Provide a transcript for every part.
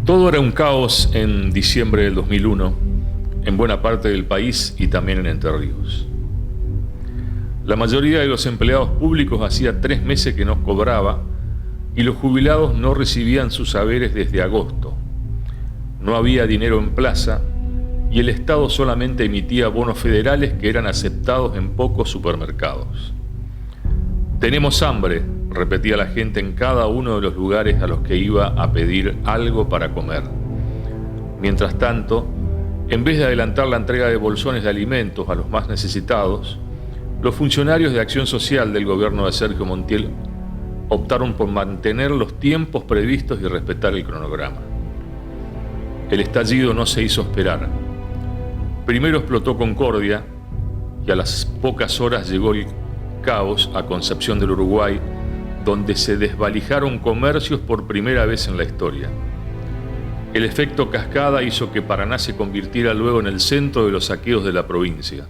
Todo era un caos en diciembre del 2001, en buena parte del país y también en Entre Ríos. La mayoría de los empleados públicos hacía 3 meses que no cobraba y los jubilados no recibían sus haberes desde agosto. No había dinero en plaza y el Estado solamente emitía bonos federales que eran aceptados en pocos supermercados. Tenemos hambre, repetía la gente en cada uno de los lugares a los que iba a pedir algo para comer. Mientras tanto, en vez de adelantar la entrega de bolsones de alimentos a los más necesitados, los funcionarios de Acción Social del gobierno de Sergio Montiel optaron por mantener los tiempos previstos y respetar el cronograma. El estallido no se hizo esperar. Primero explotó Concordia y a las pocas horas llegó el caos a Concepción del Uruguay, donde se desvalijaron comercios por primera vez en la historia. El efecto cascada hizo que Paraná se convirtiera luego en el centro de los saqueos de la provincia.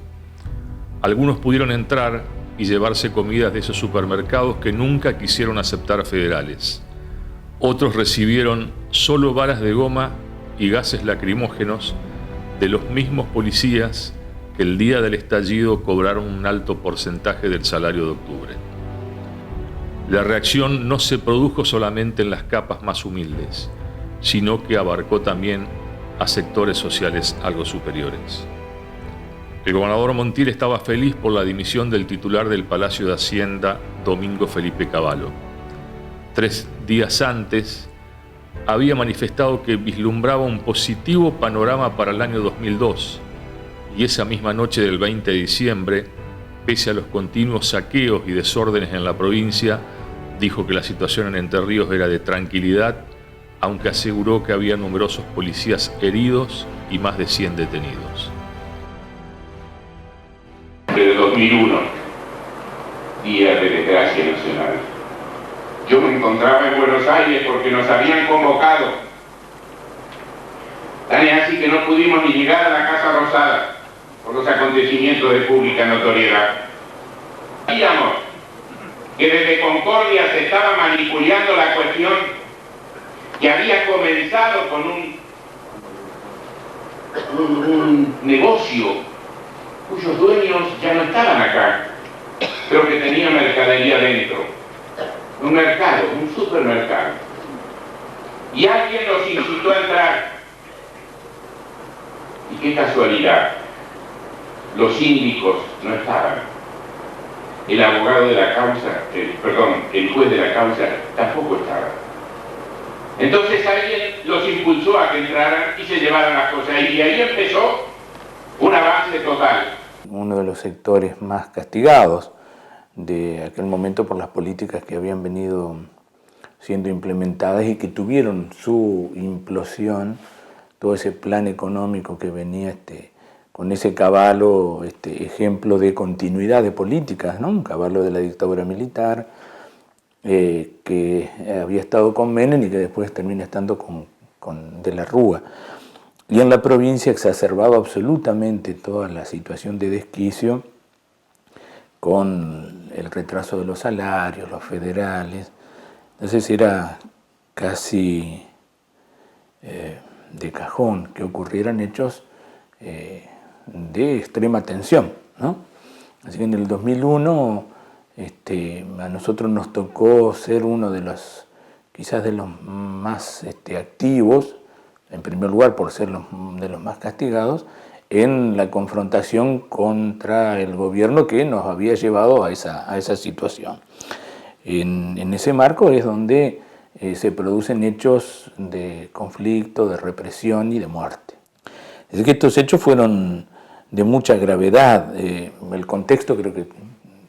Algunos pudieron entrar y llevarse comidas de esos supermercados que nunca quisieron aceptar federales. Otros recibieron solo balas de goma y gases lacrimógenos de los mismos policías que el día del estallido cobraron un alto porcentaje del salario de octubre. La reacción no se produjo solamente en las capas más humildes, sino que abarcó también a sectores sociales algo superiores. El gobernador Montiel estaba feliz por la dimisión del titular del Palacio de Hacienda, Domingo Felipe Cavallo. 3 días antes, había manifestado que vislumbraba un positivo panorama para el año 2002, y esa misma noche del 20 de diciembre, pese a los continuos saqueos y desórdenes en la provincia, dijo que la situación en Entre Ríos era de tranquilidad, aunque aseguró que había numerosos policías heridos y más de 100 detenidos. De 2001, día de desgracia nacional. Yo me encontraba en Buenos Aires porque nos habían convocado. Tan es así que no pudimos ni llegar a la Casa Rosada por los acontecimientos de pública notoriedad. Sabíamos que desde Concordia se estaba manipulando la cuestión, que había comenzado con un negocio cuyos dueños ya no estaban acá, pero que tenía mercadería dentro. Un mercado, un supermercado. Y alguien los incitó a entrar. Y qué casualidad, los síndicos no estaban. El abogado de la causa, el juez de la causa tampoco estaba. Entonces alguien los impulsó a que entraran y se llevaran las cosas. Y ahí empezó un avance total. Uno de los sectores más castigados de aquel momento por las políticas que habían venido siendo implementadas y que tuvieron su implosión, todo ese plan económico que venía con ese Cavallo, ejemplo de continuidad de políticas, ¿no? Un Cavallo de la dictadura militar, que había estado con Menem y que después termina estando con De la Rúa. Y en la provincia exacerbaba absolutamente toda la situación de desquicio con el retraso de los salarios, los federales. Entonces era casi de cajón que ocurrieran hechos de extrema tensión, ¿no? Así que en el 2001 a nosotros nos tocó ser uno de los, quizás de los más activos, en primer lugar por ser de los más castigados, en la confrontación contra el gobierno que nos había llevado a esa situación. En ese marco es donde se producen hechos de conflicto, de represión y de muerte. Es decir, que estos hechos fueron de mucha gravedad. El contexto, creo que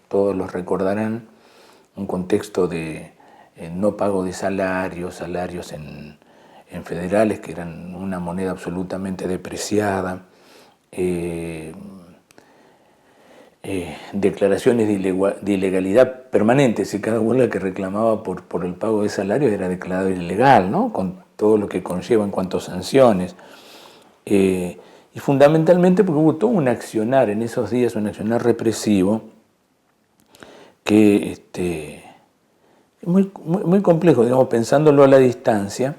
todos los recordarán, un contexto de no pago de salarios en federales, que eran una moneda absolutamente depreciada, declaraciones de ilegalidad permanentes, y cada huelga que reclamaba por el pago de salario era declarado ilegal, ¿no? Con todo lo que conlleva en cuanto a sanciones. Y fundamentalmente porque hubo todo un accionar en esos días, un accionar represivo, que muy complejo, digamos, pensándolo a la distancia,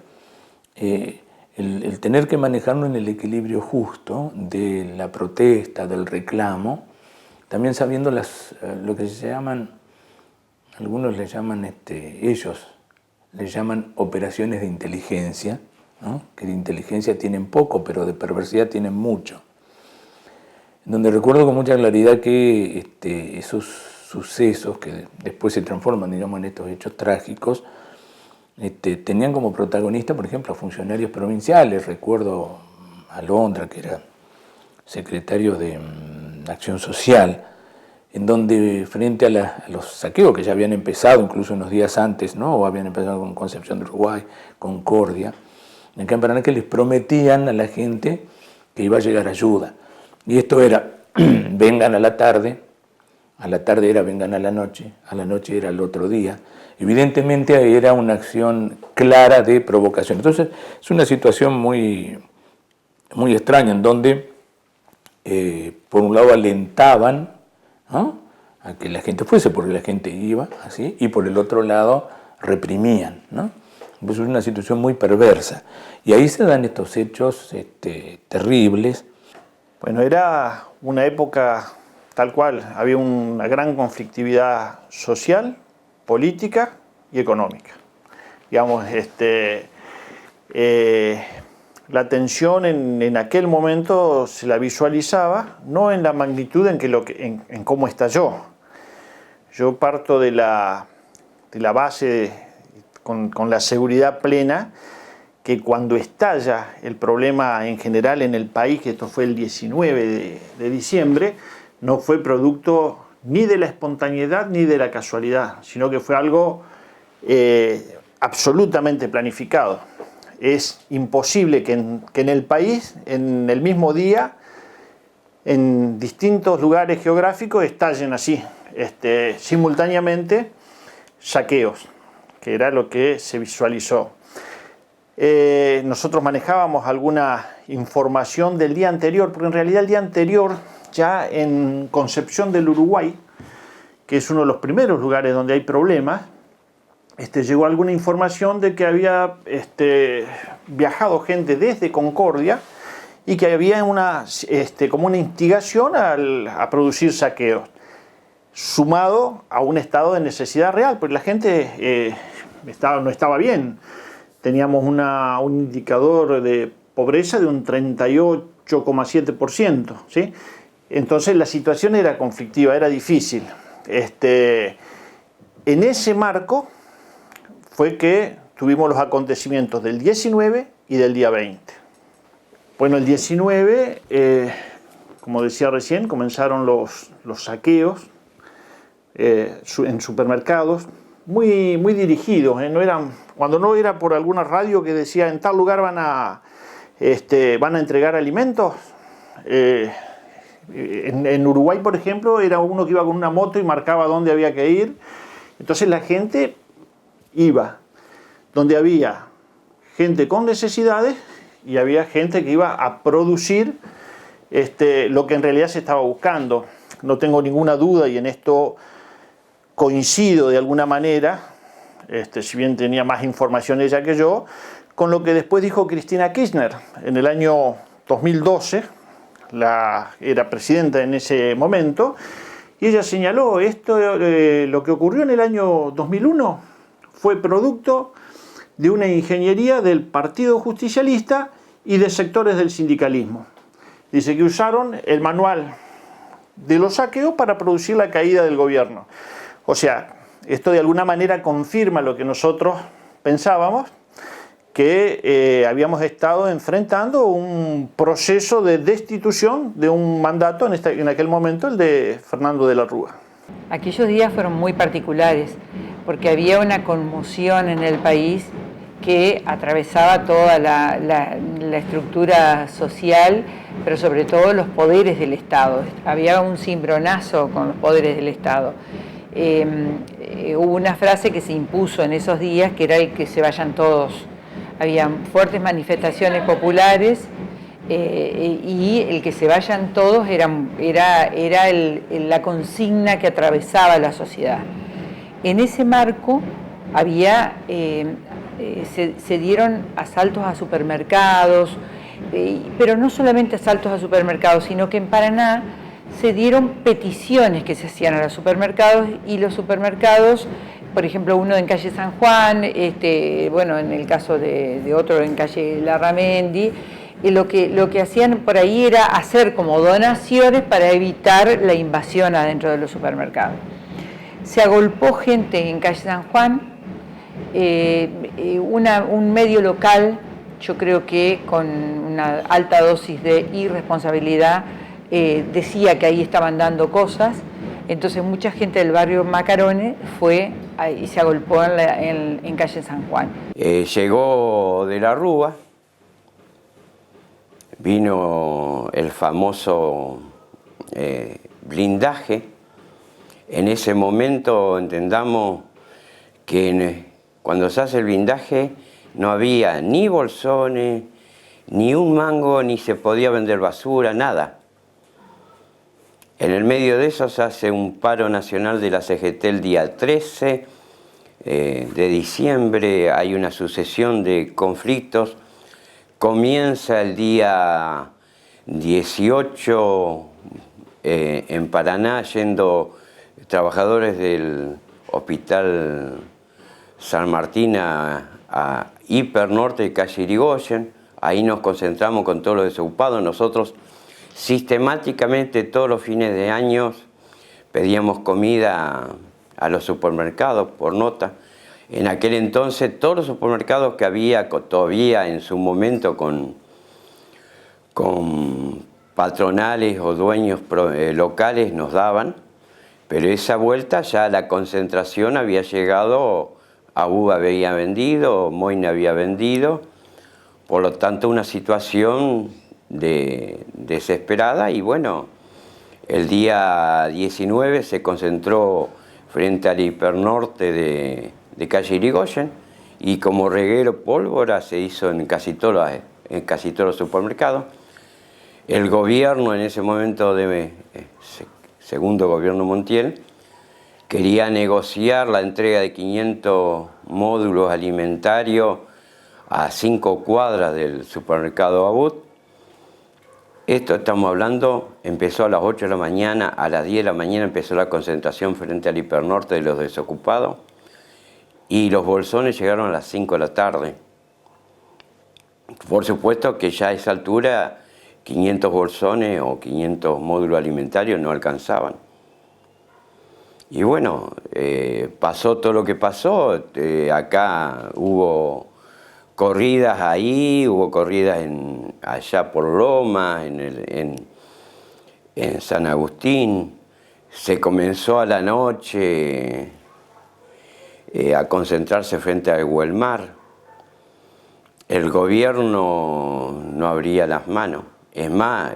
el tener que manejarlo en el equilibrio justo de la protesta, del reclamo, también sabiendo lo que se llaman, algunos le llaman, ellos le llaman operaciones de inteligencia, ¿no? Que de inteligencia tienen poco, pero de perversidad tienen mucho. Donde recuerdo con mucha claridad que esos sucesos que después se transforman, digamos, en estos hechos trágicos, tenían como protagonista, por ejemplo, a funcionarios provinciales. Recuerdo a Londra, que era secretario de Acción Social, en donde frente a los saqueos que ya habían empezado incluso unos días antes, ¿no? O habían empezado con Concepción de Uruguay, Concordia, acá en Paraná, que les prometían a la gente que iba a llegar ayuda. Y esto era, vengan a la tarde era vengan a la noche era el otro día. Evidentemente era una acción clara de provocación. Entonces es una situación muy, muy extraña, en donde por un lado alentaban, ¿no?, a que la gente fuese, porque la gente iba así, y por el otro lado reprimían, ¿no? Pues es una situación muy perversa. Y ahí se dan estos hechos terribles. Bueno, era una época tal cual, había una gran conflictividad social, política y económica. Digamos, la tensión en aquel momento se la visualizaba, no en la magnitud en cómo estalló. Yo parto de la base con la seguridad plena que cuando estalla el problema en general en el país, que esto fue el 19 de diciembre, no fue producto ni de la espontaneidad ni de la casualidad, sino que fue algo absolutamente planificado. Es imposible que en el país, en el mismo día, en distintos lugares geográficos, estallen así, simultáneamente, saqueos, que era lo que se visualizó. Nosotros manejábamos alguna información del día anterior, porque en realidad el día anterior, ya en Concepción del Uruguay, que es uno de los primeros lugares donde hay problemas, llegó alguna información de que había viajado gente desde Concordia y que había como una instigación a producir saqueos, sumado a un estado de necesidad real, porque la gente no estaba bien. Teníamos un indicador de pobreza de un 38,7%, ¿sí? Entonces la situación era conflictiva, era difícil. En ese marco fue que tuvimos los acontecimientos del 19 y del día 20. Bueno, el 19, como decía recién, comenzaron los saqueos en supermercados, muy, muy dirigidos, cuando no era por alguna radio que decía en tal lugar van a entregar alimentos. En Uruguay, por ejemplo, era uno que iba con una moto y marcaba dónde había que ir. Entonces la gente iba donde había gente con necesidades y había gente que iba a producir lo que en realidad se estaba buscando. No tengo ninguna duda, y en esto coincido de alguna manera, si bien tenía más información ella que yo, con lo que después dijo Cristina Kirchner en el año 2012, era presidenta en ese momento, y ella señaló lo que ocurrió en el año 2001 fue producto de una ingeniería del Partido Justicialista y de sectores del sindicalismo. Dice que usaron el manual de los saqueos para producir la caída del gobierno. O sea, esto de alguna manera confirma lo que nosotros pensábamos, que habíamos estado enfrentando un proceso de destitución de un mandato, en aquel momento el de Fernando de la Rúa. Aquellos días fueron muy particulares, porque había una conmoción en el país que atravesaba toda la estructura social, pero sobre todo los poderes del Estado. Había un cimbronazo con los poderes del Estado. Hubo una frase que se impuso en esos días, que era el que se vayan todos. Había fuertes manifestaciones populares y el que se vayan todos era la consigna que atravesaba la sociedad. En ese marco había se dieron asaltos a supermercados, pero no solamente asaltos a supermercados, sino que en Paraná se dieron peticiones que se hacían a los supermercados, y los supermercados, por ejemplo, uno en calle San Juan, bueno, en el caso de otro en calle Larramendi, lo que hacían por ahí era hacer como donaciones para evitar la invasión adentro de los supermercados. Se agolpó gente en calle San Juan, un medio local, yo creo que con una alta dosis de irresponsabilidad, decía que ahí estaban dando cosas. Entonces mucha gente del barrio Macarone fue y se agolpó en calle San Juan. Llegó de la Rúa, vino el famoso blindaje. En ese momento entendamos que cuando se hace el blindaje no había ni bolsones, ni un mango, ni se podía vender basura, nada. En el medio de eso se hace un paro nacional de la CGT el día 13 de diciembre, hay una sucesión de conflictos. Comienza el día 18 en Paraná, yendo trabajadores del Hospital San Martín a Hipernorte y calle Irigoyen. Ahí nos concentramos con todos los desocupados. Nosotros sistemáticamente todos los fines de año pedíamos comida a los supermercados por nota. En aquel entonces todos los supermercados que había todavía en su momento con patronales o dueños locales nos daban, pero esa vuelta ya la concentración había llegado, ABU había vendido, Moina había vendido, por lo tanto una situación desesperada. Y bueno, el día 19 se concentró frente al Hipernorte de calle Irigoyen, y como reguero pólvora se hizo en casi todos los supermercados. El gobierno en ese momento, segundo gobierno Montiel, quería negociar la entrega de 500 módulos alimentarios a 5 cuadras del supermercado Abut. Esto estamos hablando, empezó a las 8 de la mañana, a las 10 de la mañana empezó la concentración frente al Hipernorte de los desocupados, y los bolsones llegaron a las 5 de la tarde. Por supuesto que ya a esa altura 500 bolsones o 500 módulos alimentarios no alcanzaban. Y bueno, pasó todo lo que pasó. Acá hubo corridas ahí, hubo corridas allá por Loma, en San Agustín. Se comenzó a la noche a concentrarse frente al Güelmar. El gobierno no abría las manos. Es más,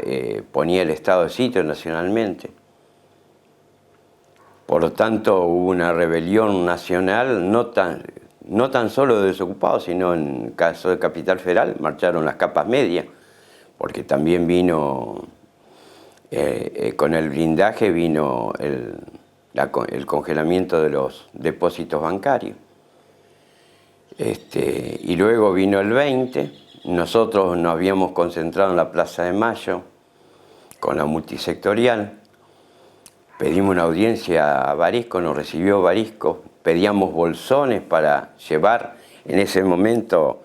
ponía el estado de sitio nacionalmente. Por lo tanto, hubo una rebelión nacional, no tan solo de desocupados, sino en el caso de Capital Federal, marcharon las capas medias, porque también vino, con el blindaje vino el congelamiento de los depósitos bancarios. Y luego vino el 20, nosotros nos habíamos concentrado en la Plaza de Mayo con la multisectorial. Pedimos una audiencia a Barisco, nos recibió Barisco, pedíamos bolsones para llevar en ese momento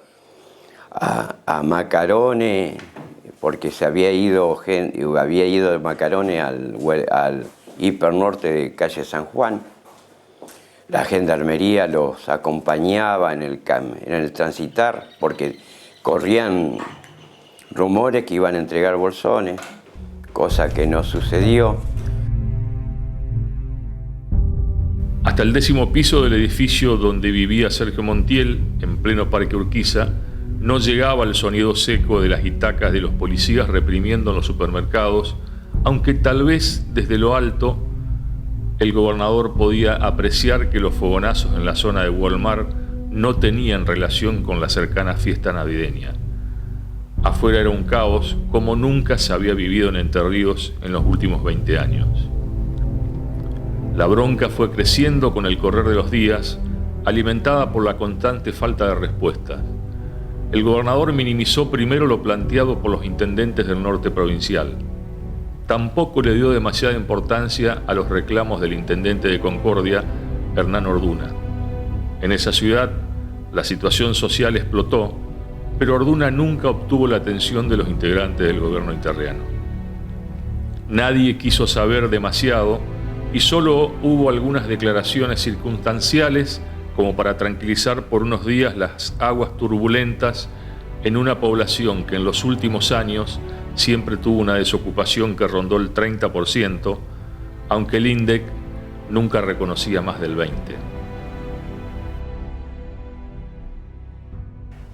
a Macarone, porque se había ido de Macarone al Hipernorte de calle San Juan. La gendarmería los acompañaba en el transitar, porque corrían rumores que iban a entregar bolsones, cosa que no sucedió. Hasta el 10º piso del edificio donde vivía Sergio Montiel, en pleno Parque Urquiza, no llegaba el sonido seco de las itacas de los policías reprimiendo en los supermercados, aunque tal vez desde lo alto el gobernador podía apreciar que los fogonazos en la zona de Walmart no tenían relación con la cercana fiesta navideña. Afuera era un caos como nunca se había vivido en Entre Ríos en los últimos 20 años. La bronca fue creciendo con el correr de los días, alimentada por la constante falta de respuestas. El gobernador minimizó primero lo planteado por los intendentes del norte provincial. Tampoco le dio demasiada importancia a los reclamos del intendente de Concordia, Hernán Orduna. En esa ciudad, la situación social explotó, pero Orduna nunca obtuvo la atención de los integrantes del gobierno interrriano. Nadie quiso saber demasiado y solo hubo algunas declaraciones circunstanciales como para tranquilizar por unos días las aguas turbulentas en una población que en los últimos años siempre tuvo una desocupación que rondó el 30%, aunque el INDEC nunca reconocía más del 20%.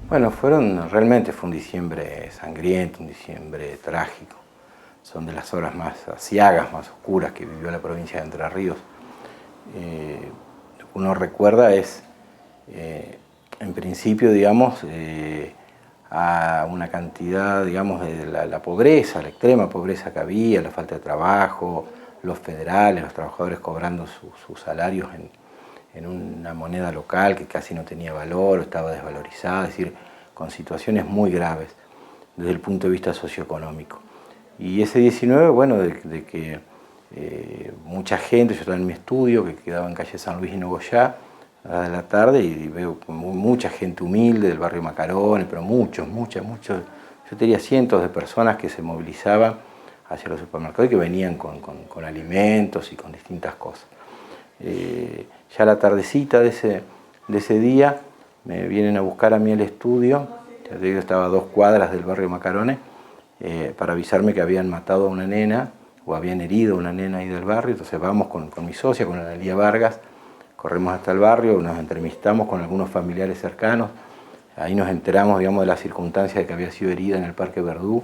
Bueno, realmente fue un diciembre sangriento, un diciembre trágico. Son de las horas más aciagas, más oscuras que vivió la provincia de Entre Ríos. Lo que uno recuerda es, en principio, digamos, a una cantidad, digamos, de la pobreza, la extrema pobreza que había, la falta de trabajo, los federales, los trabajadores cobrando sus salarios en una moneda local que casi no tenía valor o estaba desvalorizada, es decir, con situaciones muy graves desde el punto de vista socioeconómico. Y ese 19, bueno, de que mucha gente, yo estaba en mi estudio, que quedaba en calle San Luis y Nogoyá, a las de la tarde, y veo mucha gente humilde del barrio Macarones, pero muchos, yo tenía cientos de personas que se movilizaban hacia los supermercados y que venían con alimentos y con distintas cosas. Ya a la tardecita de ese día me vienen a buscar a mí al estudio, ya te digo, estaba a 2 cuadras del barrio Macarones, para avisarme que habían matado a una nena o habían herido a una nena ahí del barrio. Entonces vamos con mi socia, con Analía Vargas, corremos hasta el barrio, nos entrevistamos con algunos familiares cercanos, ahí nos enteramos, digamos, de la circunstancia de que había sido herida en el Parque Verdú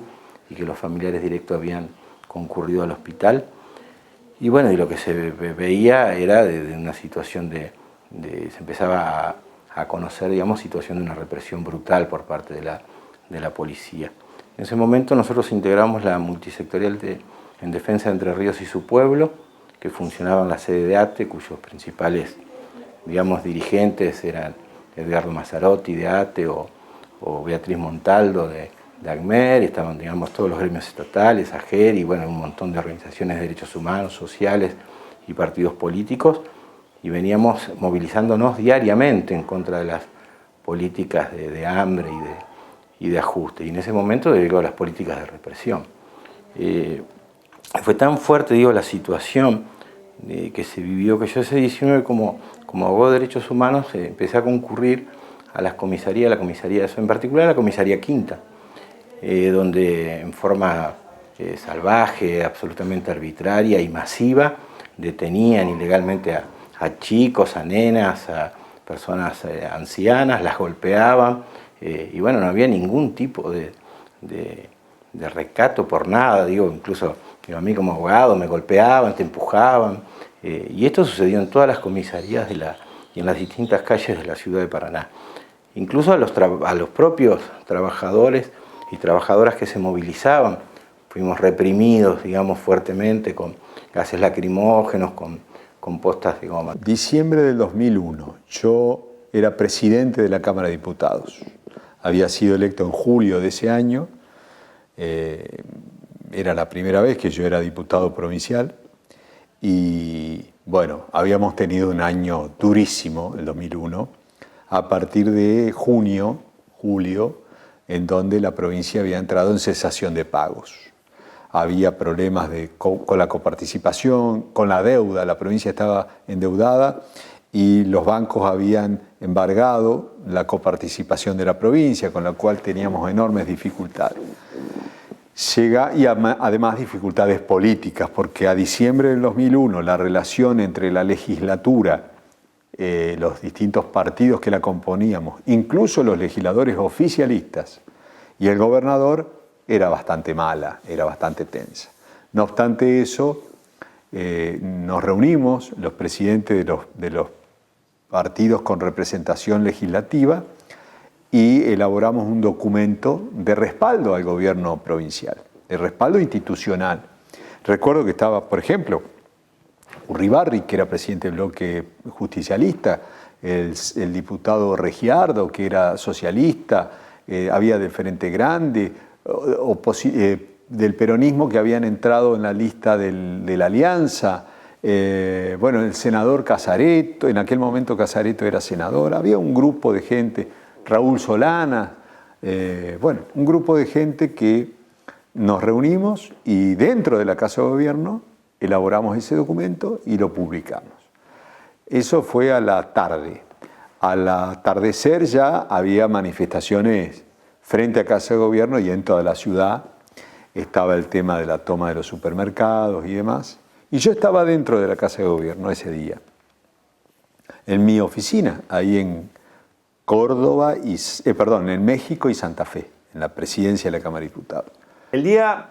y que los familiares directos habían concurrido al hospital. Y bueno, y lo que se veía era de una situación se empezaba a conocer, digamos, situación de una represión brutal por parte de la policía. En ese momento nosotros integramos la multisectorial en defensa de Entre Ríos y su pueblo, que funcionaba en la sede de ATE, cuyos principales, digamos, dirigentes eran Edgardo Mazzarotti de ATE o Beatriz Montaldo de ACMER, y estaban, digamos, todos los gremios estatales, AGER y bueno, un montón de organizaciones de derechos humanos, sociales y partidos políticos, y veníamos movilizándonos diariamente en contra de las políticas de hambre y de ajuste, y en ese momento debido a las políticas de represión. Fue tan fuerte, digo, la situación que se vivió, que yo ese 19 como abogado de derechos humanos empecé a concurrir a las comisarías, en particular a la comisaría Quinta, donde en forma salvaje, absolutamente arbitraria y masiva, detenían ilegalmente a chicos, a nenas, a personas ancianas, las golpeaban, y bueno, no había ningún tipo de recato por nada, digo, incluso a mí como abogado me golpeaban, te empujaban, y esto sucedió en todas las comisarías y en las distintas calles de la ciudad de Paraná. Incluso a los propios trabajadores y trabajadoras que se movilizaban, fuimos reprimidos, digamos, fuertemente con gases lacrimógenos, con postas de goma. Diciembre del 2001, yo era presidente de la Cámara de Diputados. Había sido electo en julio de ese año, era la primera vez que yo era diputado provincial y bueno, habíamos tenido un año durísimo, el 2001, a partir de julio, en donde la provincia había entrado en cesación de pagos. Había problemas con la coparticipación, con la deuda, la provincia estaba endeudada y los bancos habían embargado la coparticipación de la provincia, con la cual teníamos enormes dificultades. Y además dificultades políticas, porque a diciembre del 2001 la relación entre la legislatura, los distintos partidos que la componíamos, incluso los legisladores oficialistas y el gobernador, era bastante mala, era bastante tensa. No obstante eso, nos reunimos, los presidentes de los partidos con representación legislativa, y elaboramos un documento de respaldo al gobierno provincial, de respaldo institucional. Recuerdo que estaba, por ejemplo, Urribarri, que era presidente del bloque justicialista, el diputado Regiardo, que era socialista, había del Frente Grande, del peronismo que habían entrado en la lista de la Alianza, bueno, el senador Casareto, en aquel momento Casareto era senador, había un grupo de gente, Raúl Solana, bueno, un grupo de gente que nos reunimos y dentro de la Casa de Gobierno elaboramos ese documento y lo publicamos. Eso fue a la tarde. Al atardecer ya había manifestaciones frente a Casa de Gobierno y en toda la ciudad. Estaba el tema de la toma de los supermercados y demás. Y yo estaba dentro de la Casa de Gobierno ese día, en mi oficina, ahí en Córdoba, en México y Santa Fe, en la presidencia de la Cámara de Diputados. El día,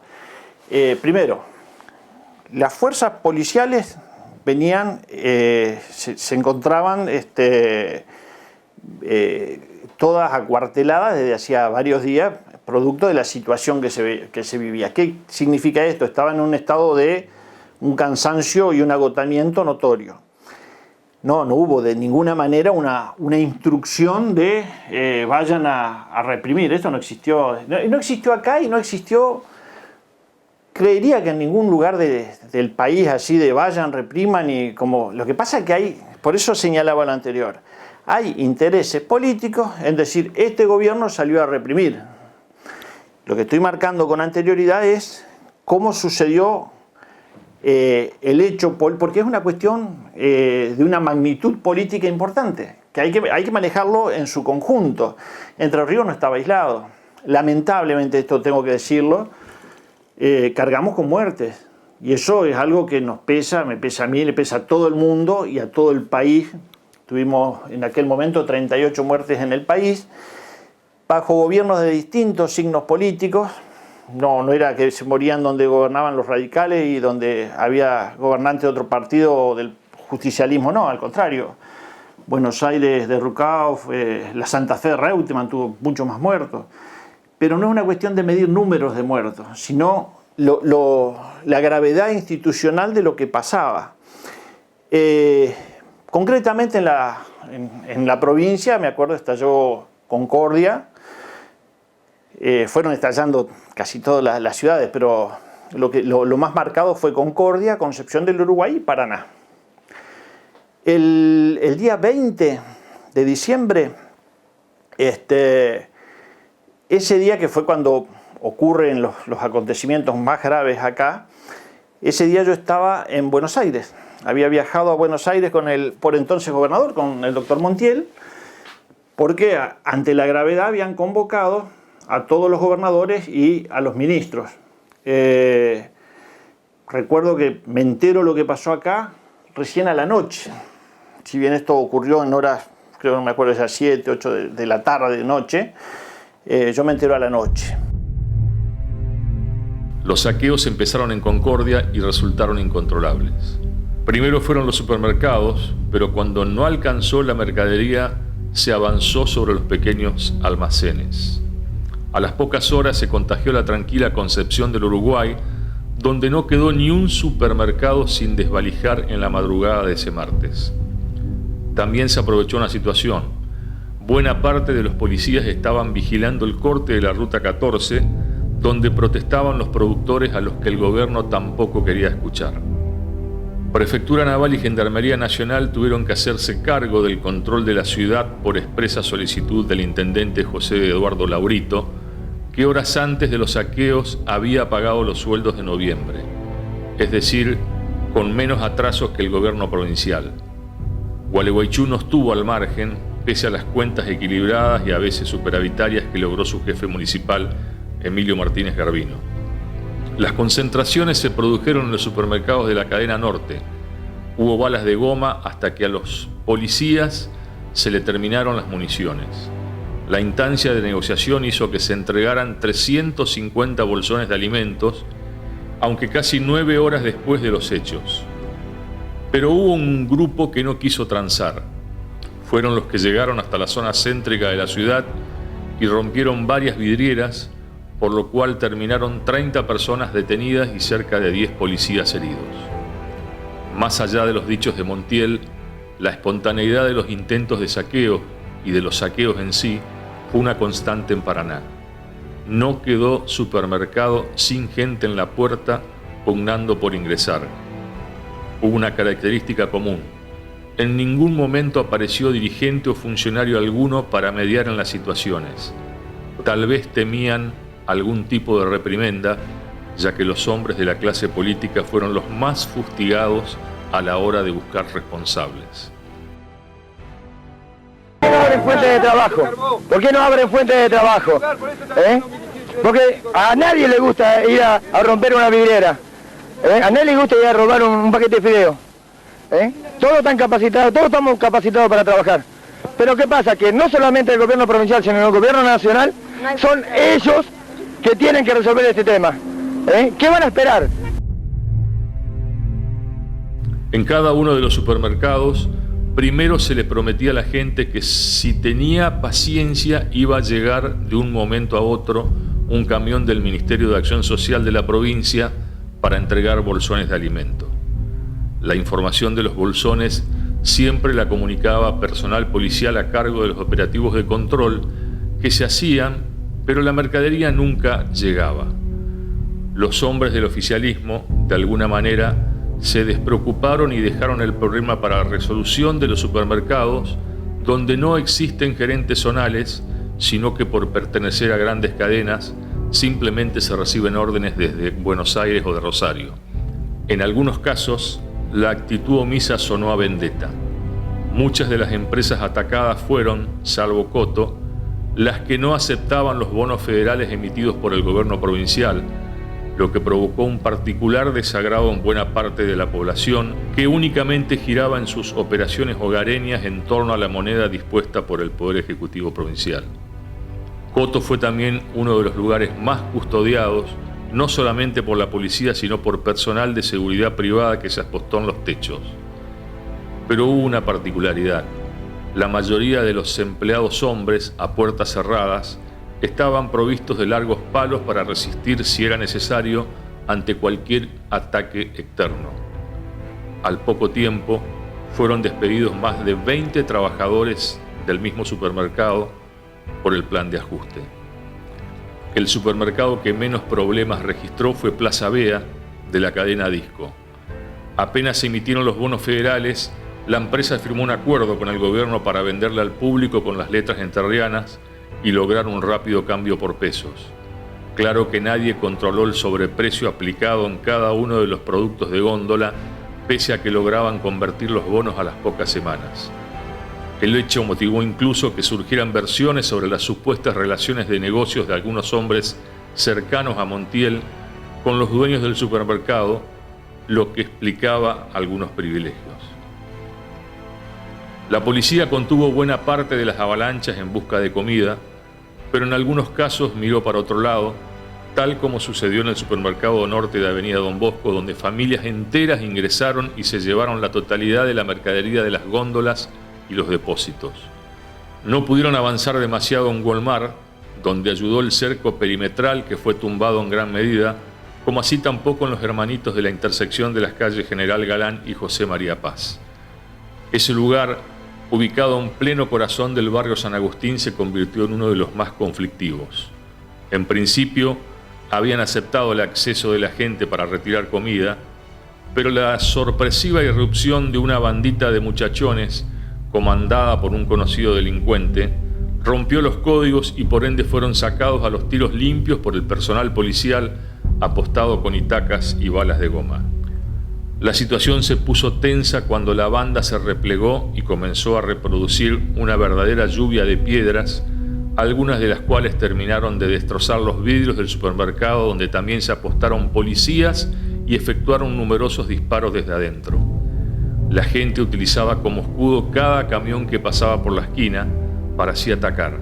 primero, las fuerzas policiales venían, se encontraban todas acuarteladas desde hacía varios días, producto de la situación que se vivía. ¿Qué significa esto? Estaban en un estado de un cansancio y un agotamiento notorio. No hubo de ninguna manera una instrucción de vayan a reprimir. Esto no existió. No existió acá y no existió, creería que en ningún lugar del país así de vayan, repriman y como... Lo que pasa es que hay, por eso señalaba lo anterior, hay intereses políticos en decir, este gobierno salió a reprimir. Lo que estoy marcando con anterioridad es cómo sucedió el hecho, porque es una cuestión de una magnitud política importante, que hay que manejarlo en su conjunto. Entre Ríos no estaba aislado. Lamentablemente, esto tengo que decirlo, cargamos con muertes. Y eso es algo que nos pesa, me pesa a mí, le pesa a todo el mundo y a todo el país. Tuvimos en aquel momento 38 muertes en el país, bajo gobiernos de distintos signos políticos. No era que se morían donde gobernaban los radicales y donde había gobernantes de otro partido o del justicialismo, no, al contrario. Buenos Aires de Rucauf, la Santa Fe de Reutemann tuvo muchos más muertos. Pero no es una cuestión de medir números de muertos, sino la gravedad institucional de lo que pasaba. Concretamente en la provincia, me acuerdo, estalló Concordia. Fueron estallando casi todas las ciudades, pero lo más marcado fue Concordia, Concepción del Uruguay y Paraná. El día 20 de diciembre, ese día que fue cuando ocurren los acontecimientos más graves acá, ese día yo estaba en Buenos Aires. Había viajado a Buenos Aires con el por entonces gobernador, con el doctor Montiel, porque ante la gravedad habían convocado a todos los gobernadores y a los ministros. Recuerdo que me entero lo que pasó acá recién a la noche. Si bien esto ocurrió en horas, creo que no me acuerdo, esas 7, 8 de la tarde, de noche, yo me entero a la noche. Los saqueos empezaron en Concordia y resultaron incontrolables. Primero fueron los supermercados, pero cuando no alcanzó la mercadería, se avanzó sobre los pequeños almacenes. A las pocas horas se contagió la tranquila Concepción del Uruguay, donde no quedó ni un supermercado sin desvalijar en la madrugada de ese martes. También se aprovechó una situación. Buena parte de los policías estaban vigilando el corte de la Ruta 14, donde protestaban los productores a los que el gobierno tampoco quería escuchar. Prefectura Naval y Gendarmería Nacional tuvieron que hacerse cargo del control de la ciudad por expresa solicitud del intendente José Eduardo Laurito, que horas antes de los saqueos había pagado los sueldos de noviembre, es decir, con menos atrasos que el gobierno provincial. Gualeguaychú no estuvo al margen, pese a las cuentas equilibradas y a veces superavitarias que logró su jefe municipal, Emilio Martínez Garbino. Las concentraciones se produjeron en los supermercados de la cadena norte. Hubo balas de goma hasta que a los policías se le terminaron las municiones. La instancia de negociación hizo que se entregaran 350 bolsones de alimentos, aunque casi 9 horas después de los hechos. Pero hubo un grupo que no quiso transar. Fueron los que llegaron hasta la zona céntrica de la ciudad y rompieron varias vidrieras, por lo cual terminaron 30 personas detenidas y cerca de 10 policías heridos. Más allá de los dichos de Montiel, La espontaneidad de los intentos de saqueo y de los saqueos en sí fue una constante en Paraná. No quedó supermercado sin gente en la puerta pugnando por ingresar. Hubo una característica común. En ningún momento apareció dirigente o funcionario alguno para mediar en las situaciones. Tal vez temían algún tipo de reprimenda, ya que los hombres de la clase política fueron los más fustigados a la hora de buscar responsables. ¿Por qué no abren fuentes de trabajo? ¿Por qué no abren fuentes de trabajo? Porque a nadie le gusta ir a romper una vidriera. A nadie le gusta ir a robar un paquete de fideo. Todos están capacitados, todos estamos capacitados para trabajar. Pero ¿qué pasa? Que no solamente el gobierno provincial, sino el gobierno nacional, son ellos que tienen que resolver este tema. ¿Qué van a esperar? En cada uno de los supermercados, primero se le prometía a la gente que si tenía paciencia iba a llegar de un momento a otro un camión del Ministerio de Acción Social de la provincia para entregar bolsones de alimento. La información de los bolsones siempre la comunicaba personal policial a cargo de los operativos de control que se hacían, pero la mercadería nunca llegaba. Los hombres del oficialismo, de alguna manera, se despreocuparon y dejaron el problema para la resolución de los supermercados, donde no existen gerentes zonales, sino que por pertenecer a grandes cadenas, simplemente se reciben órdenes desde Buenos Aires o de Rosario. En algunos casos, la actitud omisa sonó a vendetta. Muchas de las empresas atacadas fueron, salvo Coto, las que no aceptaban los bonos federales emitidos por el gobierno provincial, lo que provocó un particular desagrado en buena parte de la población que únicamente giraba en sus operaciones hogareñas en torno a la moneda dispuesta por el Poder Ejecutivo Provincial. Coto fue también uno de los lugares más custodiados, no solamente por la policía, sino por personal de seguridad privada que se apostó en los techos. Pero hubo una particularidad. La mayoría de los empleados hombres, a puertas cerradas, estaban provistos de largos palos para resistir, si era necesario, ante cualquier ataque externo. Al poco tiempo, fueron despedidos más de 20 trabajadores del mismo supermercado por el plan de ajuste. El supermercado que menos problemas registró fue Plaza Vea, de la cadena Disco. Apenas se emitieron los bonos federales, la empresa firmó un acuerdo con el gobierno para venderle al público con las letras entrerrianas y lograr un rápido cambio por pesos. Claro que nadie controló el sobreprecio aplicado en cada uno de los productos de góndola, pese a que lograban convertir los bonos a las pocas semanas. El hecho motivó incluso que surgieran versiones sobre las supuestas relaciones de negocios de algunos hombres cercanos a Montiel con los dueños del supermercado, lo que explicaba algunos privilegios. La policía contuvo buena parte de las avalanchas en busca de comida, pero en algunos casos miró para otro lado, tal como sucedió en el supermercado norte de Avenida Don Bosco, donde familias enteras ingresaron y se llevaron la totalidad de la mercadería de las góndolas y los depósitos. No pudieron avanzar demasiado en Walmart, donde ayudó el cerco perimetral que fue tumbado en gran medida, como así tampoco en los hermanitos de la intersección de las calles General Galán y José María Paz. Ese lugar, ubicado en pleno corazón del barrio San Agustín, se convirtió en uno de los más conflictivos. En principio, habían aceptado el acceso de la gente para retirar comida, pero la sorpresiva irrupción de una bandita de muchachones, comandada por un conocido delincuente, rompió los códigos y por ende fueron sacados a los tiros limpios por el personal policial apostado con itacas y balas de goma. La situación se puso tensa cuando la banda se replegó y comenzó a reproducir una verdadera lluvia de piedras, algunas de las cuales terminaron de destrozar los vidrios del supermercado, donde también se apostaron policías y efectuaron numerosos disparos desde adentro. La gente utilizaba como escudo cada camión que pasaba por la esquina para así atacar.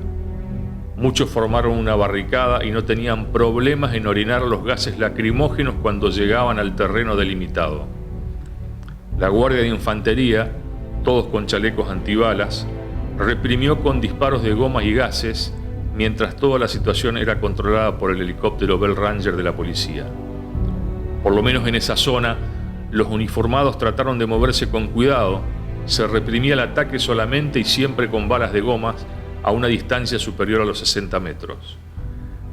Muchos formaron una barricada y no tenían problemas en orinar los gases lacrimógenos cuando llegaban al terreno delimitado. La Guardia de Infantería, todos con chalecos antibalas, reprimió con disparos de gomas y gases, mientras toda la situación era controlada por el helicóptero Bell Ranger de la policía. Por lo menos en esa zona, los uniformados trataron de moverse con cuidado, Se reprimía el ataque solamente y siempre con balas de gomas a una distancia superior a los 60 metros.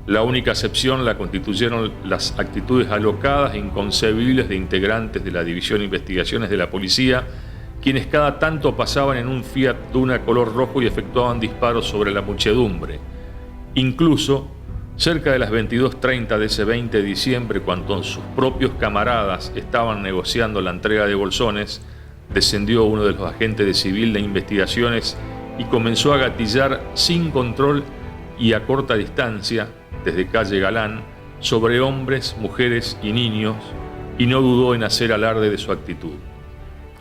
La única excepción la constituyeron las actitudes alocadas e inconcebibles de integrantes de la División de Investigaciones de la Policía, quienes cada tanto pasaban en un Fiat Duna color rojo y efectuaban disparos sobre la muchedumbre. Incluso, cerca de las 22:30 de ese 20 de diciembre, cuando sus propios camaradas estaban negociando la entrega de bolsones, descendió uno de los agentes de Civil de Investigaciones y comenzó a gatillar sin control y a corta distancia, desde calle Galán, sobre hombres, mujeres y niños, y no dudó en hacer alarde de su actitud.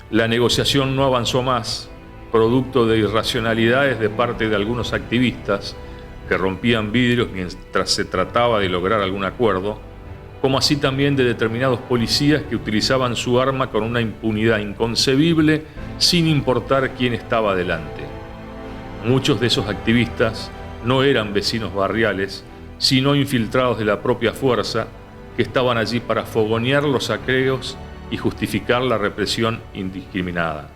La negociación no avanzó más, producto de irracionalidades de parte de algunos activistas que rompían vidrios mientras se trataba de lograr algún acuerdo, como así también de determinados policías que utilizaban su arma con una impunidad inconcebible sin importar quién estaba delante. Muchos de esos activistas no eran vecinos barriales, sino infiltrados de la propia fuerza que estaban allí para fogonear los saqueos y justificar la represión indiscriminada.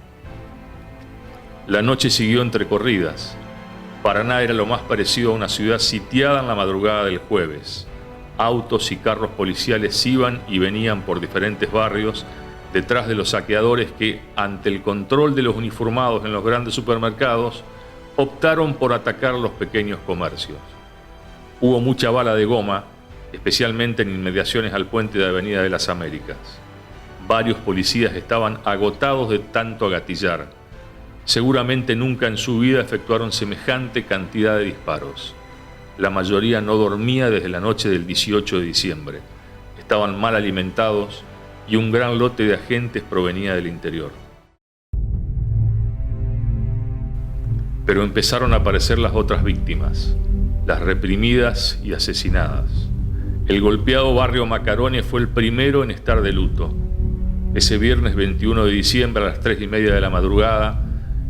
La noche siguió entre corridas. Paraná era lo más parecido a una ciudad sitiada en la madrugada del jueves. Autos y carros policiales iban y venían por diferentes barrios detrás de los saqueadores que, ante el control de los uniformados en los grandes supermercados, optaron por atacar los pequeños comercios. Hubo mucha bala de goma, especialmente en inmediaciones al puente de Avenida de las Américas. Varios policías estaban agotados de tanto gatillar. Seguramente nunca en su vida efectuaron semejante cantidad de disparos. La mayoría no dormía desde la noche del 18 de diciembre. Estaban mal alimentados y un gran lote de agentes provenía del interior. Pero empezaron a aparecer las otras víctimas, las reprimidas y asesinadas. El golpeado barrio Macarone fue el primero en estar de luto. Ese viernes 21 de diciembre a las 3:30 de la madrugada,